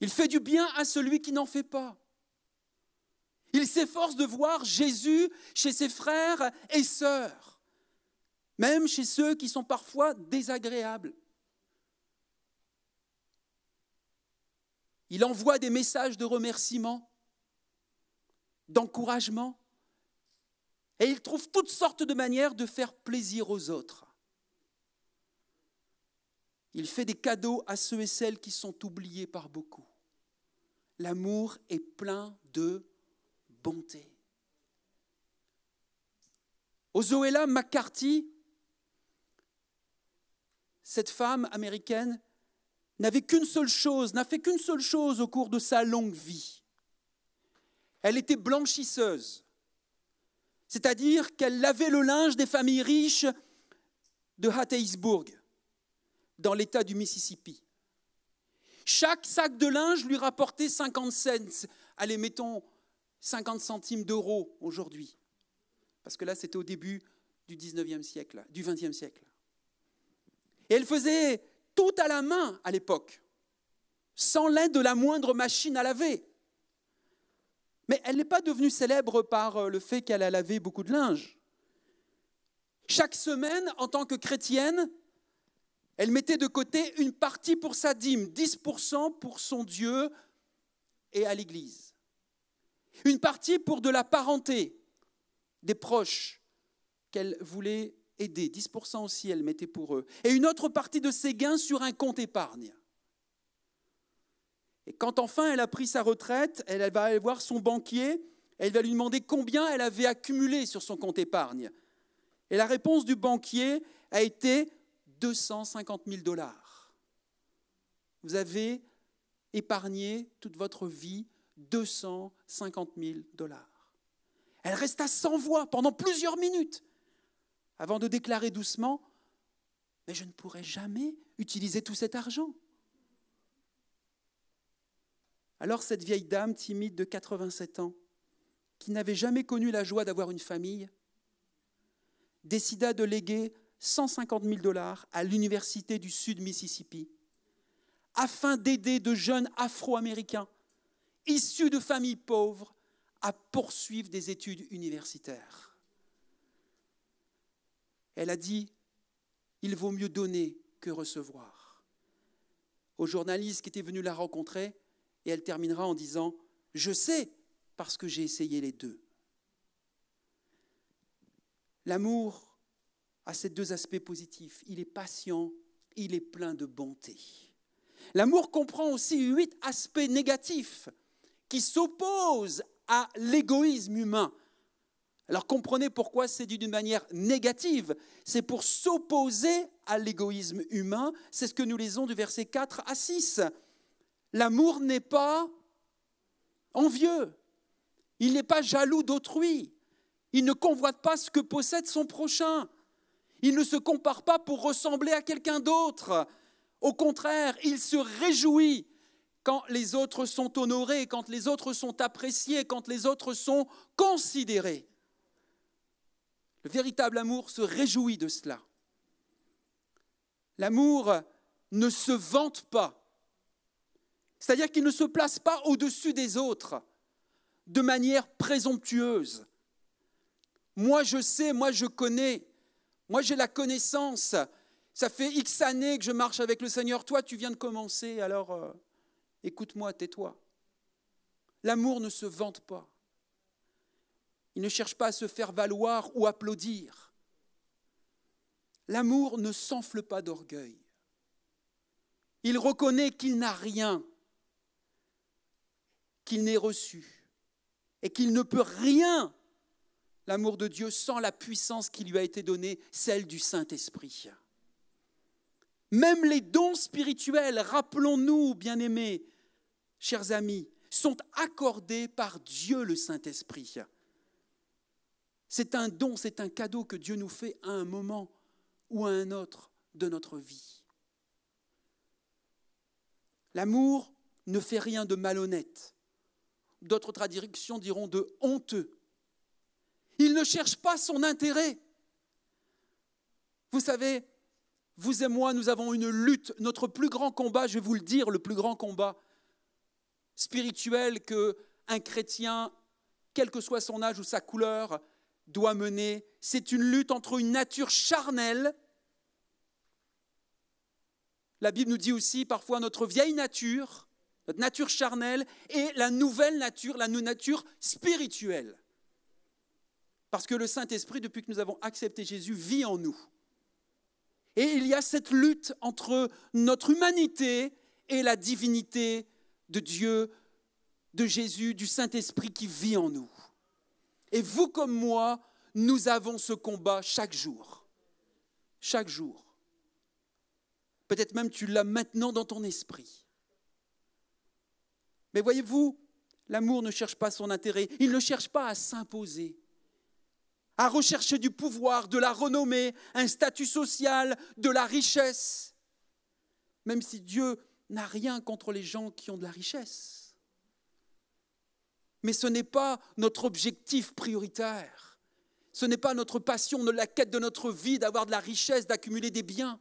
Il fait du bien à celui qui n'en fait pas. Il s'efforce de voir Jésus chez ses frères et sœurs, même chez ceux qui sont parfois désagréables. Il envoie des messages de remerciement, d'encouragement, et il trouve toutes sortes de manières de faire plaisir aux autres. Il fait des cadeaux à ceux et celles qui sont oubliés par beaucoup. L'amour est plein de bonté. Ozoela McCarthy, cette femme américaine, n'a fait qu'une seule chose au cours de sa longue vie. Elle était blanchisseuse, c'est-à-dire qu'elle lavait le linge des familles riches de Hattiesburg, dans l'État du Mississippi. Chaque sac de linge lui rapportait 50 cents, allez, mettons 50 centimes d'euros aujourd'hui, parce que là, c'était au début du 19e siècle, du 20e siècle. Et elle faisait tout à la main à l'époque, sans l'aide de la moindre machine à laver. Mais elle n'est pas devenue célèbre par le fait qu'elle a lavé beaucoup de linge. Chaque semaine, en tant que chrétienne, elle mettait de côté une partie pour sa dîme, 10% pour son Dieu et à l'église. Une partie pour de la parenté, des proches qu'elle voulait aider, 10% aussi elle mettait pour eux. Et une autre partie de ses gains sur un compte épargne. Et quand enfin elle a pris sa retraite, elle va aller voir son banquier, elle va lui demander combien elle avait accumulé sur son compte épargne. Et la réponse du banquier a été 250 000 $. Vous avez épargné toute votre vie 250 000 $. Elle resta sans voix pendant plusieurs minutes avant de déclarer doucement « Mais je ne pourrai jamais utiliser tout cet argent. » Alors cette vieille dame timide de 87 ans, qui n'avait jamais connu la joie d'avoir une famille, décida de léguer 150 000 $ à l'université du Sud Mississippi afin d'aider de jeunes Afro-Américains issus de familles pauvres à poursuivre des études universitaires. Elle a dit « Il vaut mieux donner que recevoir » au journaliste qui était venu la rencontrer, et elle terminera en disant « Je sais parce que j'ai essayé les deux ». L'amour a ces deux aspects positifs. Il est patient, il est plein de bonté. L'amour comprend aussi 8 aspects négatifs qui s'opposent à l'égoïsme humain. Alors comprenez pourquoi c'est dit d'une manière négative. C'est pour s'opposer à l'égoïsme humain. C'est ce que nous lisons du verset 4 à 6. L'amour n'est pas envieux. Il n'est pas jaloux d'autrui. Il ne convoite pas ce que possède son prochain. Il ne se compare pas pour ressembler à quelqu'un d'autre. Au contraire, il se réjouit quand les autres sont honorés, quand les autres sont appréciés, quand les autres sont considérés. Le véritable amour se réjouit de cela. L'amour ne se vante pas. C'est-à-dire qu'il ne se place pas au-dessus des autres de manière présomptueuse. Moi je sais, moi je connais, moi j'ai la connaissance. Ça fait X années que je marche avec le Seigneur. Toi tu viens de commencer, alors écoute-moi, tais-toi. L'amour ne se vante pas. Il ne cherche pas à se faire valoir ou applaudir. L'amour ne s'enfle pas d'orgueil. Il reconnaît qu'il n'a rien, qu'il n'est reçu et qu'il ne peut rien, l'amour de Dieu, sans la puissance qui lui a été donnée, celle du Saint-Esprit. Même les dons spirituels, rappelons-nous, bien-aimés, chers amis, sont accordés par Dieu le Saint-Esprit. C'est un don, c'est un cadeau que Dieu nous fait à un moment ou à un autre de notre vie. L'amour ne fait rien de malhonnête. D'autres traductions diront de honteux. Il ne cherche pas son intérêt. Vous savez, vous et moi, nous avons une lutte. Notre plus grand combat, je vais vous le dire, le plus grand combat spirituel qu'un chrétien, quel que soit son âge ou sa couleur, doit mener, c'est une lutte entre une nature charnelle. La Bible nous dit aussi parfois notre vieille nature, notre nature charnelle, et la nouvelle nature, la nature spirituelle. Parce que le Saint-Esprit, depuis que nous avons accepté Jésus, vit en nous. Et il y a cette lutte entre notre humanité et la divinité de Dieu, de Jésus, du Saint-Esprit qui vit en nous. Et vous comme moi, nous avons ce combat chaque jour. Chaque jour. Peut-être même tu l'as maintenant dans ton esprit. Mais voyez-vous, l'amour ne cherche pas son intérêt. Il ne cherche pas à s'imposer, à rechercher du pouvoir, de la renommée, un statut social, de la richesse. Même si Dieu n'a rien contre les gens qui ont de la richesse. Mais ce n'est pas notre objectif prioritaire. Ce n'est pas notre passion, la quête de notre vie, d'avoir de la richesse, d'accumuler des biens.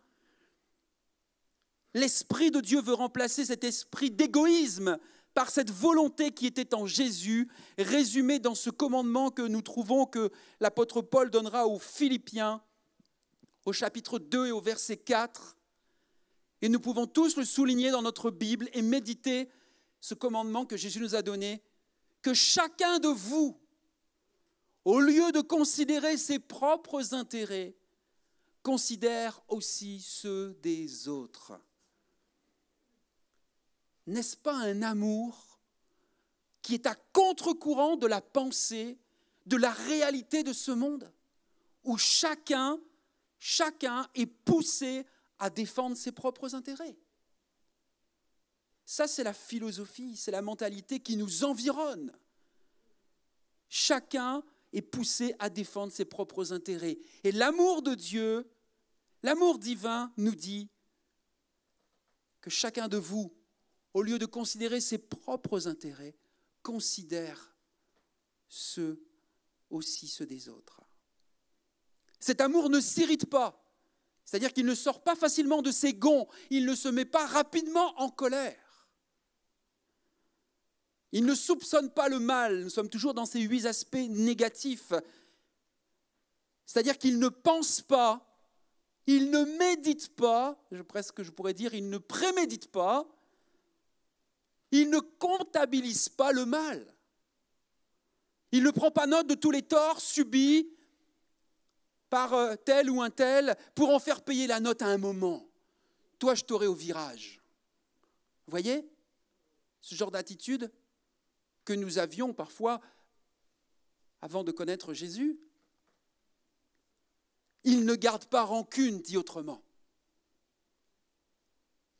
L'Esprit de Dieu veut remplacer cet esprit d'égoïsme par cette volonté qui était en Jésus, résumée dans ce commandement que nous trouvons que l'apôtre Paul donnera aux Philippiens, au chapitre 2 et au verset 4. Et nous pouvons tous le souligner dans notre Bible et méditer ce commandement que Jésus nous a donné, que chacun de vous, au lieu de considérer ses propres intérêts, considère aussi ceux des autres. N'est-ce pas un amour qui est à contre-courant de la pensée, de la réalité de ce monde, où chacun est poussé à défendre ses propres intérêts? Ça, c'est la philosophie, c'est la mentalité qui nous environne. Chacun est poussé à défendre ses propres intérêts. Et l'amour de Dieu, l'amour divin nous dit que chacun de vous, au lieu de considérer ses propres intérêts, considère aussi ceux des autres. Cet amour ne s'irrite pas, c'est-à-dire qu'il ne sort pas facilement de ses gonds, il ne se met pas rapidement en colère. Il ne soupçonne pas le mal, nous sommes toujours dans ces 8 aspects négatifs. C'est-à-dire qu'il ne pense pas, il ne médite pas, presque je pourrais dire, il ne prémédite pas, il ne comptabilise pas le mal. Il ne prend pas note de tous les torts subis par tel ou un tel pour en faire payer la note à un moment. Toi, je t'aurai au virage. Vous voyez ce genre d'attitude que nous avions parfois avant de connaître Jésus. Il ne garde pas rancune, dit autrement.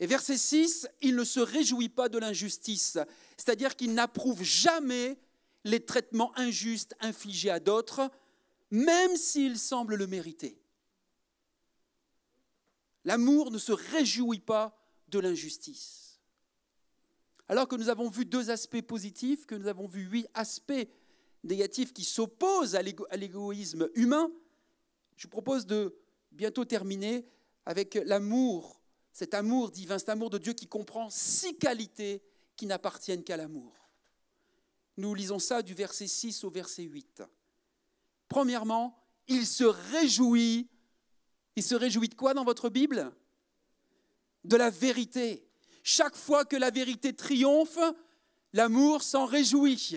Et verset 6, il ne se réjouit pas de l'injustice, c'est-à-dire qu'il n'approuve jamais les traitements injustes infligés à d'autres, même s'ils semblent le mériter. L'amour ne se réjouit pas de l'injustice. Alors que nous avons vu 2 aspects positifs, que nous avons vu 8 aspects négatifs qui s'opposent à l'égoïsme humain, je vous propose de bientôt terminer avec l'amour, cet amour divin, cet amour de Dieu qui comprend 6 qualités qui n'appartiennent qu'à l'amour. Nous lisons ça du verset 6 au verset 8. Premièrement, il se réjouit. Il se réjouit de quoi dans votre Bible? De la vérité. Chaque fois que la vérité triomphe, l'amour s'en réjouit.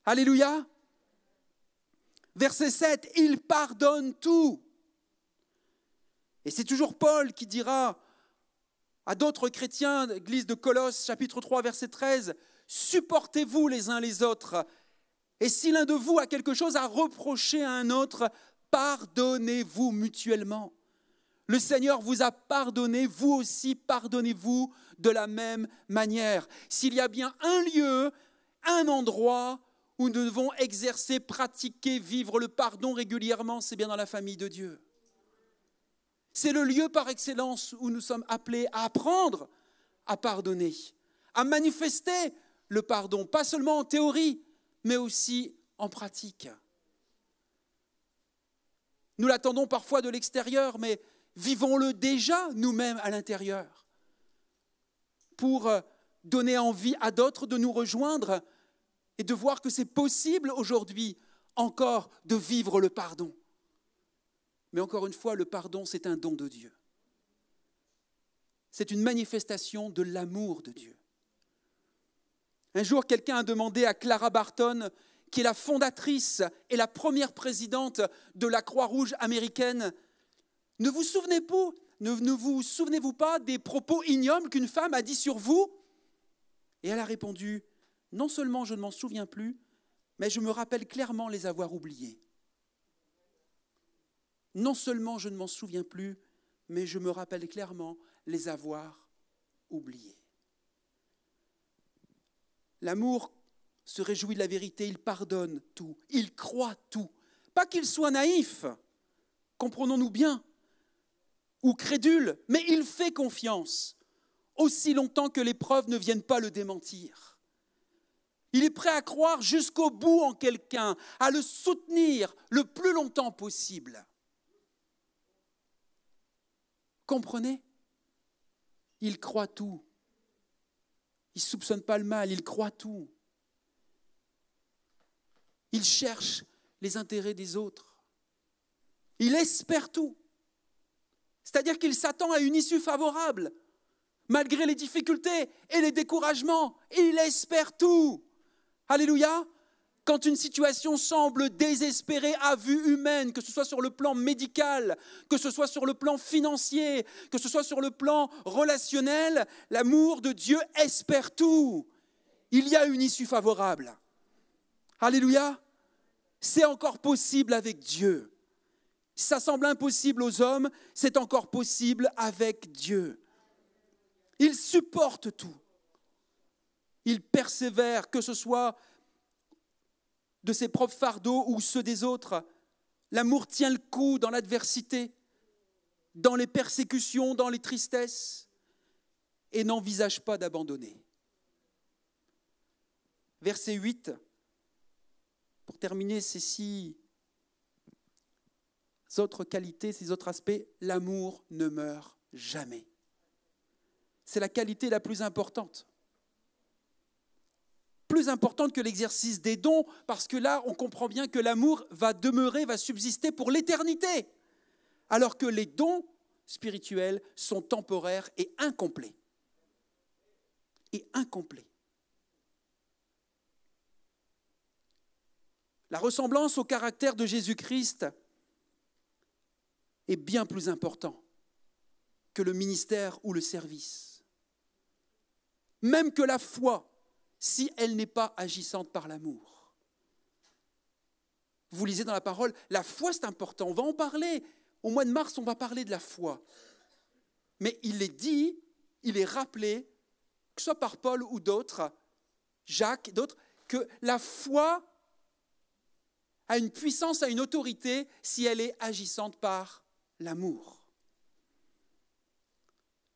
Alléluia. Verset 7, il pardonne tout. Et c'est toujours Paul qui dira à d'autres chrétiens, l'église de Colosse, chapitre 3, verset 13, « Supportez-vous les uns les autres, et si l'un de vous a quelque chose à reprocher à un autre, pardonnez-vous mutuellement. Le Seigneur vous a pardonné, vous aussi pardonnez-vous de la même manière. » S'il y a bien un lieu, un endroit où nous devons exercer, pratiquer, vivre le pardon régulièrement, c'est bien dans la famille de Dieu. C'est le lieu par excellence où nous sommes appelés à apprendre à pardonner, à manifester le pardon, pas seulement en théorie, mais aussi en pratique. Nous l'attendons parfois de l'extérieur, mais vivons-le déjà nous-mêmes à l'intérieur pour donner envie à d'autres de nous rejoindre et de voir que c'est possible aujourd'hui encore de vivre le pardon. Mais encore une fois, le pardon, c'est un don de Dieu. C'est une manifestation de l'amour de Dieu. Un jour, quelqu'un a demandé à Clara Barton, qui est la fondatrice et la première présidente de la Croix-Rouge américaine, Ne vous souvenez-vous pas des propos ignobles qu'une femme a dit sur vous ? Et elle a répondu, non seulement je ne m'en souviens plus, mais je me rappelle clairement les avoir oubliés. Non seulement je ne m'en souviens plus, mais je me rappelle clairement les avoir oubliés. L'amour se réjouit de la vérité, il pardonne tout, il croit tout. Pas qu'il soit naïf, comprenons-nous bien, ou crédule, mais il fait confiance, aussi longtemps que les preuves ne viennent pas le démentir. Il est prêt à croire jusqu'au bout en quelqu'un, à le soutenir le plus longtemps possible. Comprenez ? Il croit tout. Il ne soupçonne pas le mal, il croit tout. Il cherche les intérêts des autres. Il espère tout. C'est-à-dire qu'il s'attend à une issue favorable. Malgré les difficultés et les découragements, il espère tout. Alléluia. Quand une situation semble désespérée à vue humaine, que ce soit sur le plan médical, que ce soit sur le plan financier, que ce soit sur le plan relationnel, l'amour de Dieu espère tout. Il y a une issue favorable. Alléluia. C'est encore possible avec Dieu. Ça semble impossible aux hommes, c'est encore possible avec Dieu. Il supporte tout. Il persévère, que ce soit de ses propres fardeaux ou ceux des autres. L'amour tient le coup dans l'adversité, dans les persécutions, dans les tristesses, et n'envisage pas d'abandonner. Verset 8, pour terminer ces 6 autres qualités, ces autres aspects, l'amour ne meurt jamais. C'est la qualité la plus importante. Plus importante que l'exercice des dons, parce que là, on comprend bien que l'amour va demeurer, va subsister pour l'éternité, alors que les dons spirituels sont temporaires et incomplets. Et incomplets. La ressemblance au caractère de Jésus-Christ est bien plus important que le ministère ou le service. Même que la foi, si elle n'est pas agissante par l'amour. Vous lisez dans la parole, la foi c'est important, on va en parler. Au mois de mars, on va parler de la foi. Mais il est dit, il est rappelé, que ce soit par Paul ou d'autres, Jacques, d'autres, que la foi a une puissance, a une autorité si elle est agissante par l'amour.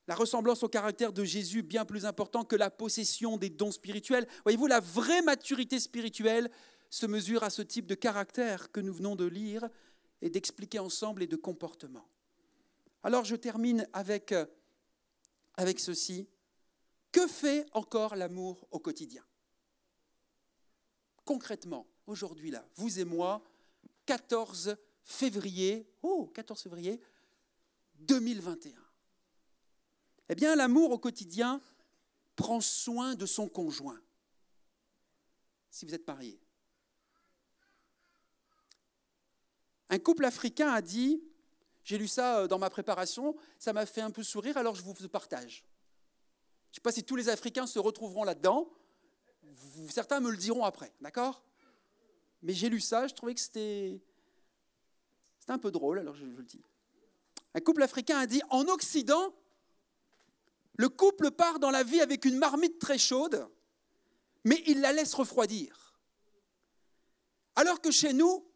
La ressemblance au caractère de Jésus, bien plus important que la possession des dons spirituels. Voyez-vous, la vraie maturité spirituelle se mesure à ce type de caractère que nous venons de lire et d'expliquer ensemble et de comportement. Alors je termine avec ceci. Que fait encore l'amour au quotidien ? Concrètement, aujourd'hui là, vous et moi, 14 février 2021. Eh bien, l'amour au quotidien prend soin de son conjoint, si vous êtes marié. Un couple africain a dit, j'ai lu ça dans ma préparation, ça m'a fait un peu sourire, alors je vous le partage. Je ne sais pas si tous les Africains se retrouveront là-dedans, certains me le diront après, d'accord ? Mais j'ai lu ça, je trouvais que c'était un peu drôle, alors je le dis. Un couple africain a dit, en Occident, le couple part dans la vie avec une marmite très chaude, mais il la laisse refroidir. Alors que chez nous,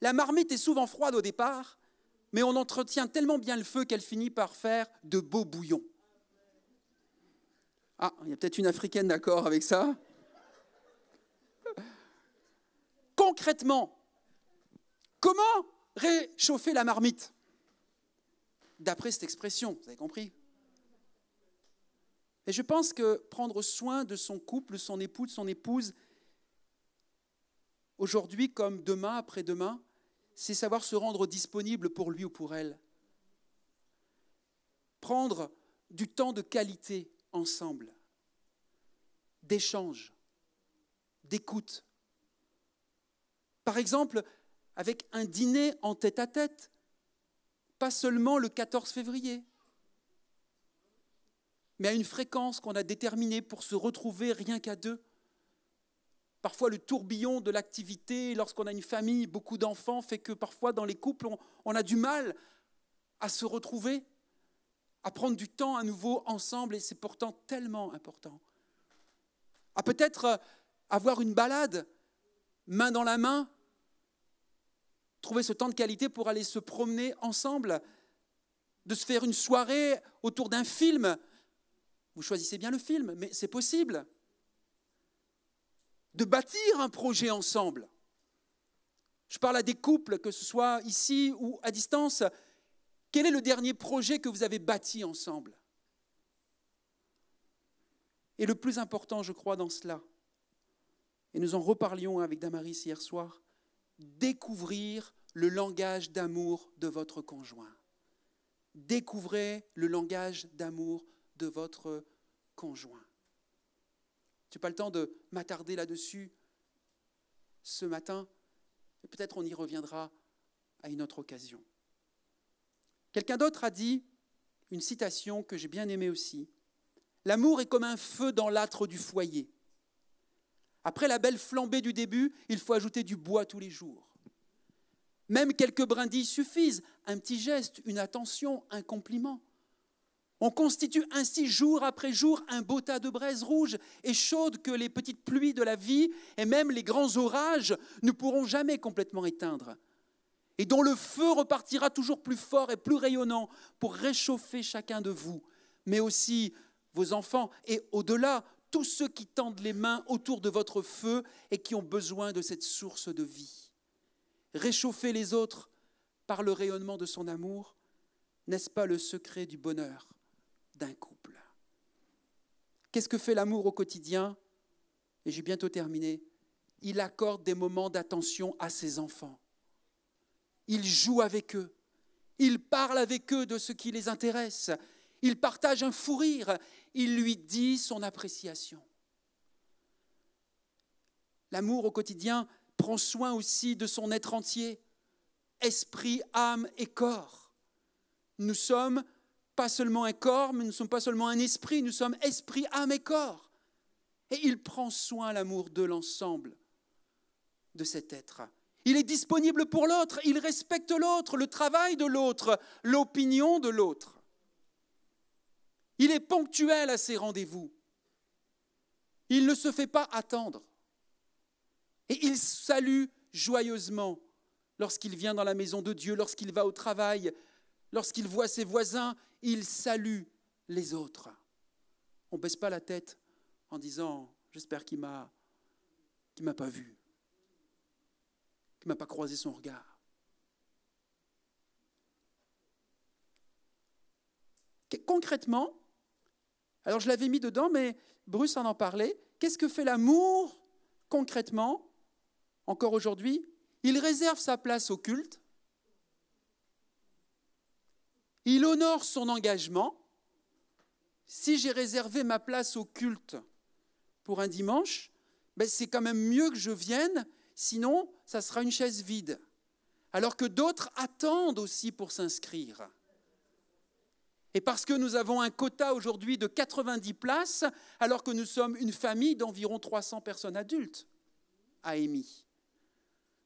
la marmite est souvent froide au départ, mais on entretient tellement bien le feu qu'elle finit par faire de beaux bouillons. Ah, il y a peut-être une Africaine d'accord avec ça. Concrètement, comment réchauffer la marmite ? D'après cette expression, vous avez compris ? Et je pense que prendre soin de son couple, son époux, de son épouse, aujourd'hui comme demain, après-demain, c'est savoir se rendre disponible pour lui ou pour elle. Prendre du temps de qualité ensemble, d'échange, d'écoute. Par exemple, avec un dîner en tête-à-tête, pas seulement le 14 février, mais à une fréquence qu'on a déterminée pour se retrouver rien qu'à deux. Parfois, le tourbillon de l'activité, lorsqu'on a une famille, beaucoup d'enfants, fait que parfois, dans les couples, on a du mal à se retrouver, à prendre du temps à nouveau ensemble, et c'est pourtant tellement important. À peut-être avoir une balade, main dans la main, trouver ce temps de qualité pour aller se promener ensemble, de se faire une soirée autour d'un film. Vous choisissez bien le film, mais c'est possible. De bâtir un projet ensemble. Je parle à des couples, que ce soit ici ou à distance. Quel est le dernier projet que vous avez bâti ensemble? Et le plus important, je crois, dans cela, et nous en reparlions avec Damaris hier soir, découvrir le langage d'amour de votre conjoint. Découvrez le langage d'amour de votre conjoint. Je n'ai pas le temps de m'attarder là-dessus ce matin, mais peut-être on y reviendra à une autre occasion. Quelqu'un d'autre a dit, une citation que j'ai bien aimée aussi, « L'amour est comme un feu dans l'âtre du foyer. Après la belle flambée du début, il faut ajouter du bois tous les jours. Même quelques brindilles suffisent, un petit geste, une attention, un compliment. On constitue ainsi jour après jour un beau tas de braises rouges et chaudes que les petites pluies de la vie et même les grands orages ne pourront jamais complètement éteindre. Et dont le feu repartira toujours plus fort et plus rayonnant pour réchauffer chacun de vous, mais aussi vos enfants et au-delà, tous ceux qui tendent les mains autour de votre feu et qui ont besoin de cette source de vie. Réchauffer les autres par le rayonnement de son amour, n'est-ce pas le secret du bonheur d'un couple? Qu'est-ce que fait l'amour au quotidien? Et j'ai bientôt terminé. Il accorde des moments d'attention à ses enfants. Il joue avec eux. Il parle avec eux de ce qui les intéresse. Il partage un fou rire. Il lui dit son appréciation. L'amour au quotidien prend soin aussi de son être entier, esprit, âme et corps. Nous sommes pas seulement un corps, mais nous ne sommes pas seulement un esprit, nous sommes esprit, âme et corps. Et il prend soin, l'amour, de l'ensemble de cet être. Il est disponible pour l'autre, il respecte l'autre, le travail de l'autre, l'opinion de l'autre. Il est ponctuel à ses rendez-vous. Il ne se fait pas attendre. Et il salue joyeusement lorsqu'il vient dans la maison de Dieu, lorsqu'il va au travail, lorsqu'il voit ses voisins, il salue les autres. On ne baisse pas la tête en disant « j'espère qu'il m'a pas vu, qu'il ne m'a pas croisé son regard ». Concrètement, alors je l'avais mis dedans, mais Bruce en parlait, qu'est-ce que fait l'amour concrètement, encore aujourd'hui? Il réserve sa place au culte. Il honore son engagement. Si j'ai réservé ma place au culte pour un dimanche, c'est quand même mieux que je vienne, sinon ça sera une chaise vide. Alors que d'autres attendent aussi pour s'inscrire. Et parce que nous avons un quota aujourd'hui de 90 places, alors que nous sommes une famille d'environ 300 personnes adultes à Émy.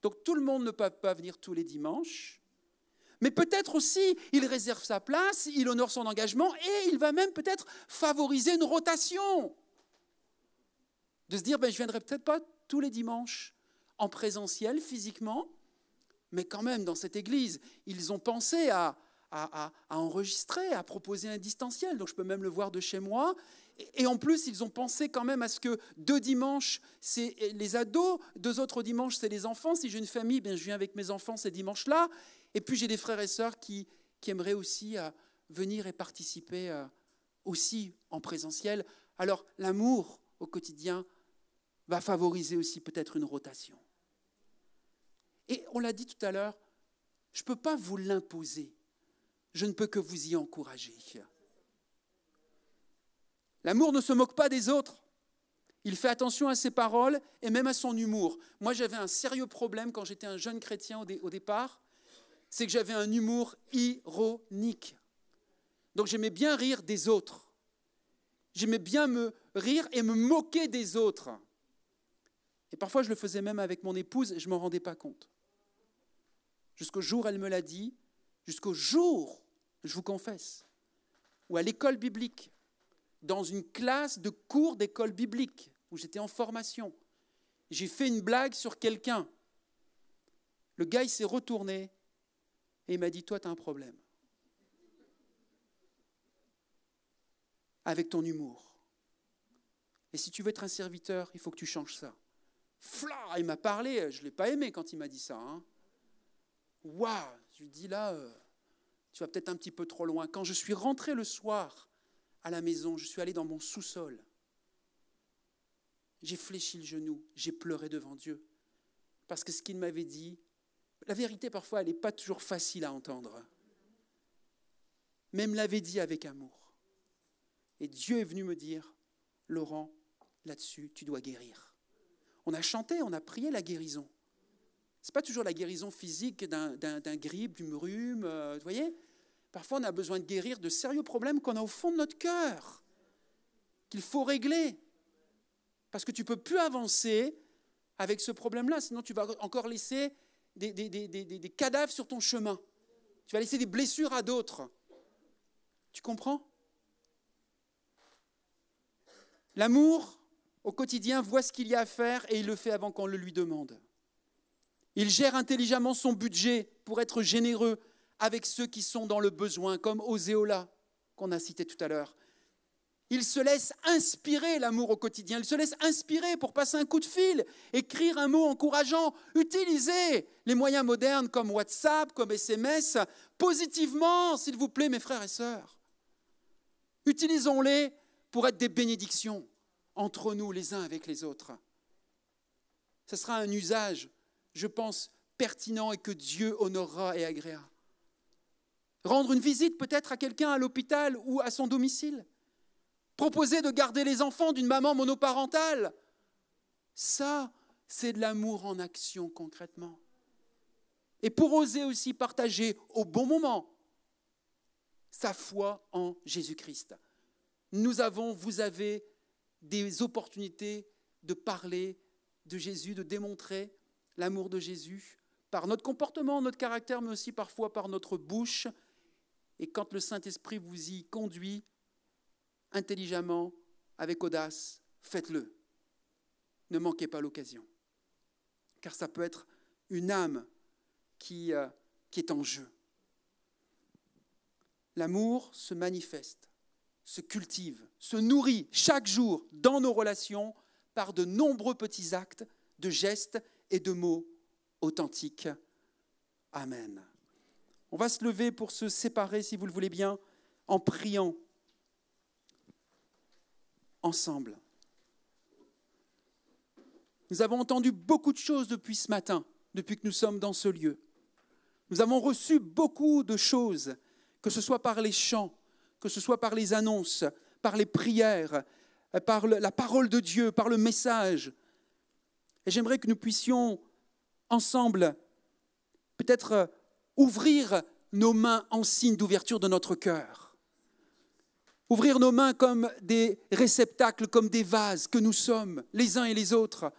Donc tout le monde ne peut pas venir tous les dimanches. Mais peut-être aussi, il réserve sa place, il honore son engagement et il va même peut-être favoriser une rotation. De se dire, je ne viendrai peut-être pas tous les dimanches en présentiel, physiquement, mais quand même dans cette église, ils ont pensé à enregistrer, à proposer un distanciel, donc je peux même le voir de chez moi. Et en plus, ils ont pensé quand même à ce que 2 dimanches, c'est les ados, 2 autres dimanches, c'est les enfants. Si j'ai une famille, je viens avec mes enfants ces dimanches-là. Et puis j'ai des frères et sœurs qui aimeraient aussi venir et participer aussi en présentiel. Alors l'amour au quotidien va favoriser aussi peut-être une rotation. Et on l'a dit tout à l'heure, je ne peux pas vous l'imposer. Je ne peux que vous y encourager. L'amour ne se moque pas des autres. Il fait attention à ses paroles et même à son humour. Moi, j'avais un sérieux problème quand j'étais un jeune chrétien au départ. c'est que j'avais un humour ironique. Donc j'aimais bien rire des autres. J'aimais bien me rire et me moquer des autres. Et parfois, je le faisais même avec mon épouse et je ne m'en rendais pas compte. Jusqu'au jour, elle me l'a dit, jusqu'au jour, je vous confesse, où à l'école biblique, dans une classe de cours d'école biblique, où j'étais en formation, j'ai fait une blague sur quelqu'un. Le gars, il s'est retourné et il m'a dit, toi, tu as un problème. Avec ton humour. Et si tu veux être un serviteur, il faut que tu changes ça. Fla, il m'a parlé, je ne l'ai pas aimé quand il m'a dit ça. Waouh, je lui dis là, tu vas peut-être un petit peu trop loin. Quand je suis rentré le soir à la maison, je suis allé dans mon sous-sol. J'ai fléchi le genou, j'ai pleuré devant Dieu. Parce que ce qu'il m'avait dit, la vérité parfois, elle n'est pas toujours facile à entendre. Mais il me l'avait dit avec amour. Et Dieu est venu me dire, Laurent, là-dessus, tu dois guérir. On a chanté, on a prié la guérison. Ce n'est pas toujours la guérison physique d'un grippe, du rhume, vous voyez. Parfois, on a besoin de guérir de sérieux problèmes qu'on a au fond de notre cœur, qu'il faut régler. Parce que tu ne peux plus avancer avec ce problème-là, sinon tu vas encore laisser des cadavres sur ton chemin. Tu vas laisser des blessures à d'autres. Tu comprends ? L'amour, au quotidien, voit ce qu'il y a à faire et il le fait avant qu'on le lui demande. Il gère intelligemment son budget pour être généreux avec ceux qui sont dans le besoin, comme Osée-Ola, qu'on a cité tout à l'heure. Il se laisse inspirer, l'amour au quotidien. Il se laisse inspirer pour passer un coup de fil, écrire un mot encourageant, utiliser les moyens modernes comme WhatsApp, comme SMS, positivement, s'il vous plaît, mes frères et sœurs. Utilisons-les pour être des bénédictions entre nous, les uns avec les autres. Ce sera un usage, je pense, pertinent et que Dieu honorera et agréera. Rendre une visite peut-être à quelqu'un à l'hôpital ou à son domicile. Proposer de garder les enfants d'une maman monoparentale. Ça, c'est de l'amour en action concrètement. Et pour oser aussi partager au bon moment sa foi en Jésus-Christ. Vous avez des opportunités de parler de Jésus, de démontrer l'amour de Jésus par notre comportement, notre caractère, mais aussi parfois par notre bouche. Et quand le Saint-Esprit vous y conduit, intelligemment, avec audace, faites-le. Ne manquez pas l'occasion. Car ça peut être une âme qui est en jeu. L'amour se manifeste, se cultive, se nourrit chaque jour dans nos relations par de nombreux petits actes, de gestes et de mots authentiques. Amen. On va se lever pour se séparer, si vous le voulez bien, en priant ensemble. Nous avons entendu beaucoup de choses depuis ce matin, depuis que nous sommes dans ce lieu. Nous avons reçu beaucoup de choses, que ce soit par les chants, que ce soit par les annonces, par les prières, par la parole de Dieu, par le message. Et j'aimerais que nous puissions ensemble peut-être ouvrir nos mains en signe d'ouverture de notre cœur. Ouvrir nos mains comme des réceptacles, comme des vases que nous sommes, les uns et les autres.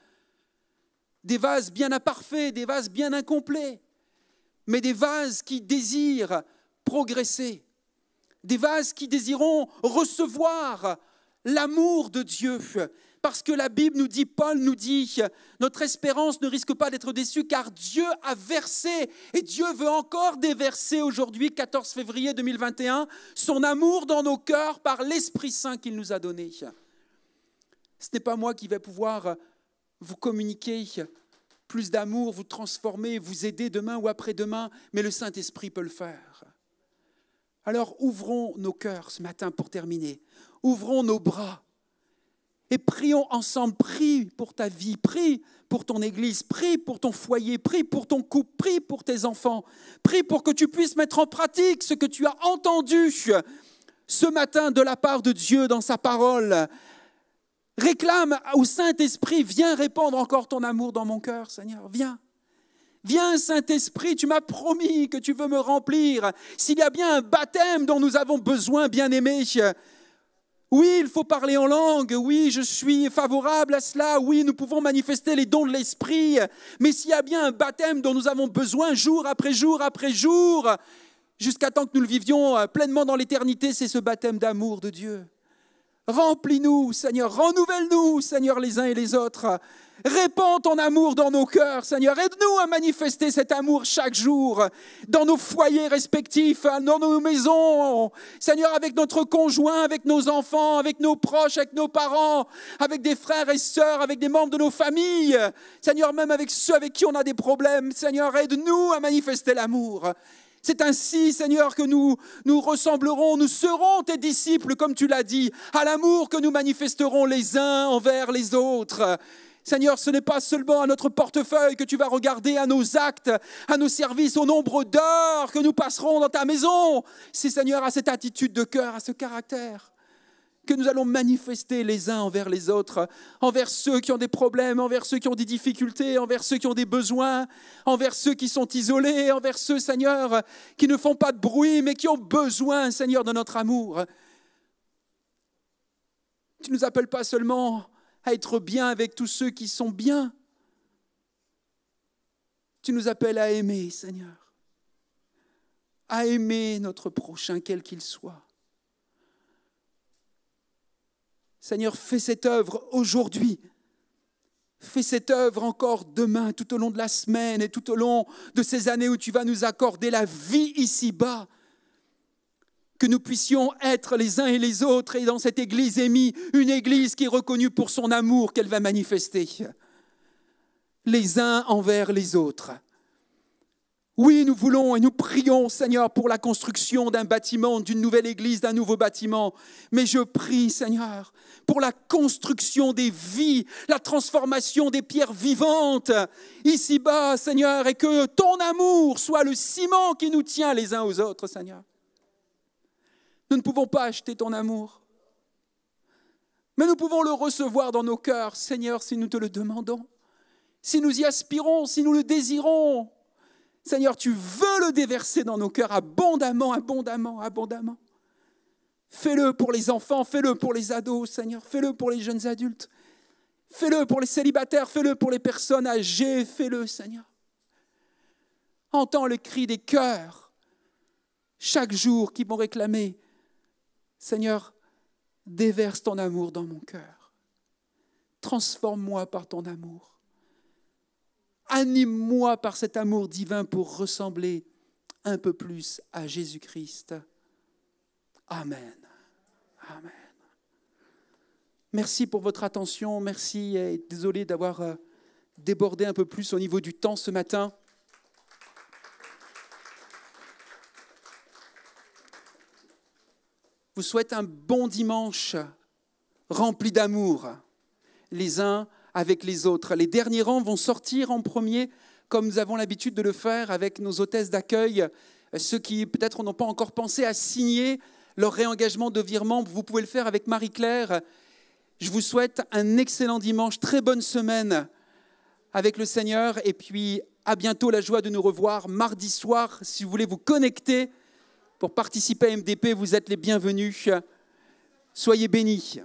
Des vases bien imparfaits, des vases bien incomplets, mais des vases qui désirent progresser. Des vases qui désireront recevoir l'amour de Dieu. Parce que la Bible nous dit, Paul nous dit, notre espérance ne risque pas d'être déçue car Dieu a versé, et Dieu veut encore déverser aujourd'hui, 14 février 2021, son amour dans nos cœurs par l'Esprit Saint qu'il nous a donné. Ce n'est pas moi qui vais pouvoir vous communiquer plus d'amour, vous transformer, vous aider demain ou après-demain, mais le Saint-Esprit peut le faire. Alors ouvrons nos cœurs ce matin pour terminer. Ouvrons nos bras et prions ensemble. Prie pour ta vie, prie pour ton église, prie pour ton foyer, prie pour ton couple, prie pour tes enfants. Prie pour que tu puisses mettre en pratique ce que tu as entendu ce matin de la part de Dieu dans sa parole. Réclame au Saint-Esprit, viens répandre encore ton amour dans mon cœur, Seigneur, viens. Viens, Saint-Esprit, tu m'as promis que tu veux me remplir. S'il y a bien un baptême dont nous avons besoin, bien-aimés, oui, il faut parler en langue, oui, je suis favorable à cela, oui, nous pouvons manifester les dons de l'Esprit, mais s'il y a bien un baptême dont nous avons besoin jour après jour après jour, jusqu'à temps que nous le vivions pleinement dans l'éternité, c'est ce baptême d'amour de Dieu. Remplis-nous, Seigneur, renouvelle-nous, Seigneur, les uns et les autres. Répands ton amour dans nos cœurs, Seigneur. Aide-nous à manifester cet amour chaque jour, dans nos foyers respectifs, dans nos maisons, Seigneur, avec notre conjoint, avec nos enfants, avec nos proches, avec nos parents, avec des frères et sœurs, avec des membres de nos familles. Seigneur, même avec ceux avec qui on a des problèmes. Seigneur, aide-nous à manifester l'amour. C'est ainsi, Seigneur, que nous ressemblerons, nous serons tes disciples, comme tu l'as dit, à l'amour que nous manifesterons les uns envers les autres. Seigneur, ce n'est pas seulement à notre portefeuille que tu vas regarder, à nos actes, à nos services, au nombre d'heures que nous passerons dans ta maison. C'est, Seigneur, à cette attitude de cœur, à ce caractère, que nous allons manifester les uns envers les autres, envers ceux qui ont des problèmes, envers ceux qui ont des difficultés, envers ceux qui ont des besoins, envers ceux qui sont isolés, envers ceux, Seigneur, qui ne font pas de bruit, mais qui ont besoin, Seigneur, de notre amour. Tu ne nous appelles pas seulement à être bien avec tous ceux qui sont bien. Tu nous appelles à aimer, Seigneur, à aimer notre prochain, quel qu'il soit. Seigneur, fais cette œuvre aujourd'hui. Fais cette œuvre encore demain, tout au long de la semaine et tout au long de ces années où tu vas nous accorder la vie ici-bas. Que nous puissions être les uns et les autres et dans cette église émise, une église qui est reconnue pour son amour qu'elle va manifester. Les uns envers les autres. Oui, nous voulons et nous prions, Seigneur, pour la construction d'un bâtiment, d'une nouvelle église, d'un nouveau bâtiment. Mais je prie, Seigneur, pour la construction des vies, la transformation des pierres vivantes ici-bas, Seigneur, et que ton amour soit le ciment qui nous tient les uns aux autres, Seigneur. Nous ne pouvons pas acheter ton amour, mais nous pouvons le recevoir dans nos cœurs, Seigneur, si nous te le demandons, si nous y aspirons, si nous le désirons. Seigneur, tu veux le déverser dans nos cœurs abondamment, abondamment, abondamment. Fais-le pour les enfants, fais-le pour les ados, Seigneur, fais-le pour les jeunes adultes, fais-le pour les célibataires, fais-le pour les personnes âgées, fais-le, Seigneur. Entends le cri des cœurs chaque jour qui vont réclamer, Seigneur, déverse ton amour dans mon cœur. Transforme-moi par ton amour. Anime-moi par cet amour divin pour ressembler un peu plus à Jésus-Christ. Amen. Amen. Merci pour votre attention. Merci et désolé d'avoir débordé un peu plus au niveau du temps ce matin. Je vous souhaite un bon dimanche rempli d'amour, les uns avec les autres. Les derniers rangs vont sortir en premier, comme nous avons l'habitude de le faire avec nos hôtesses d'accueil. Ceux qui peut-être n'ont pas encore pensé à signer leur réengagement de virement, vous pouvez le faire avec Marie-Claire. Je vous souhaite un excellent dimanche, très bonne semaine avec le Seigneur. Et puis à bientôt, la joie de nous revoir mardi soir. Si vous voulez vous connecter pour participer à MDP, vous êtes les bienvenus. Soyez bénis.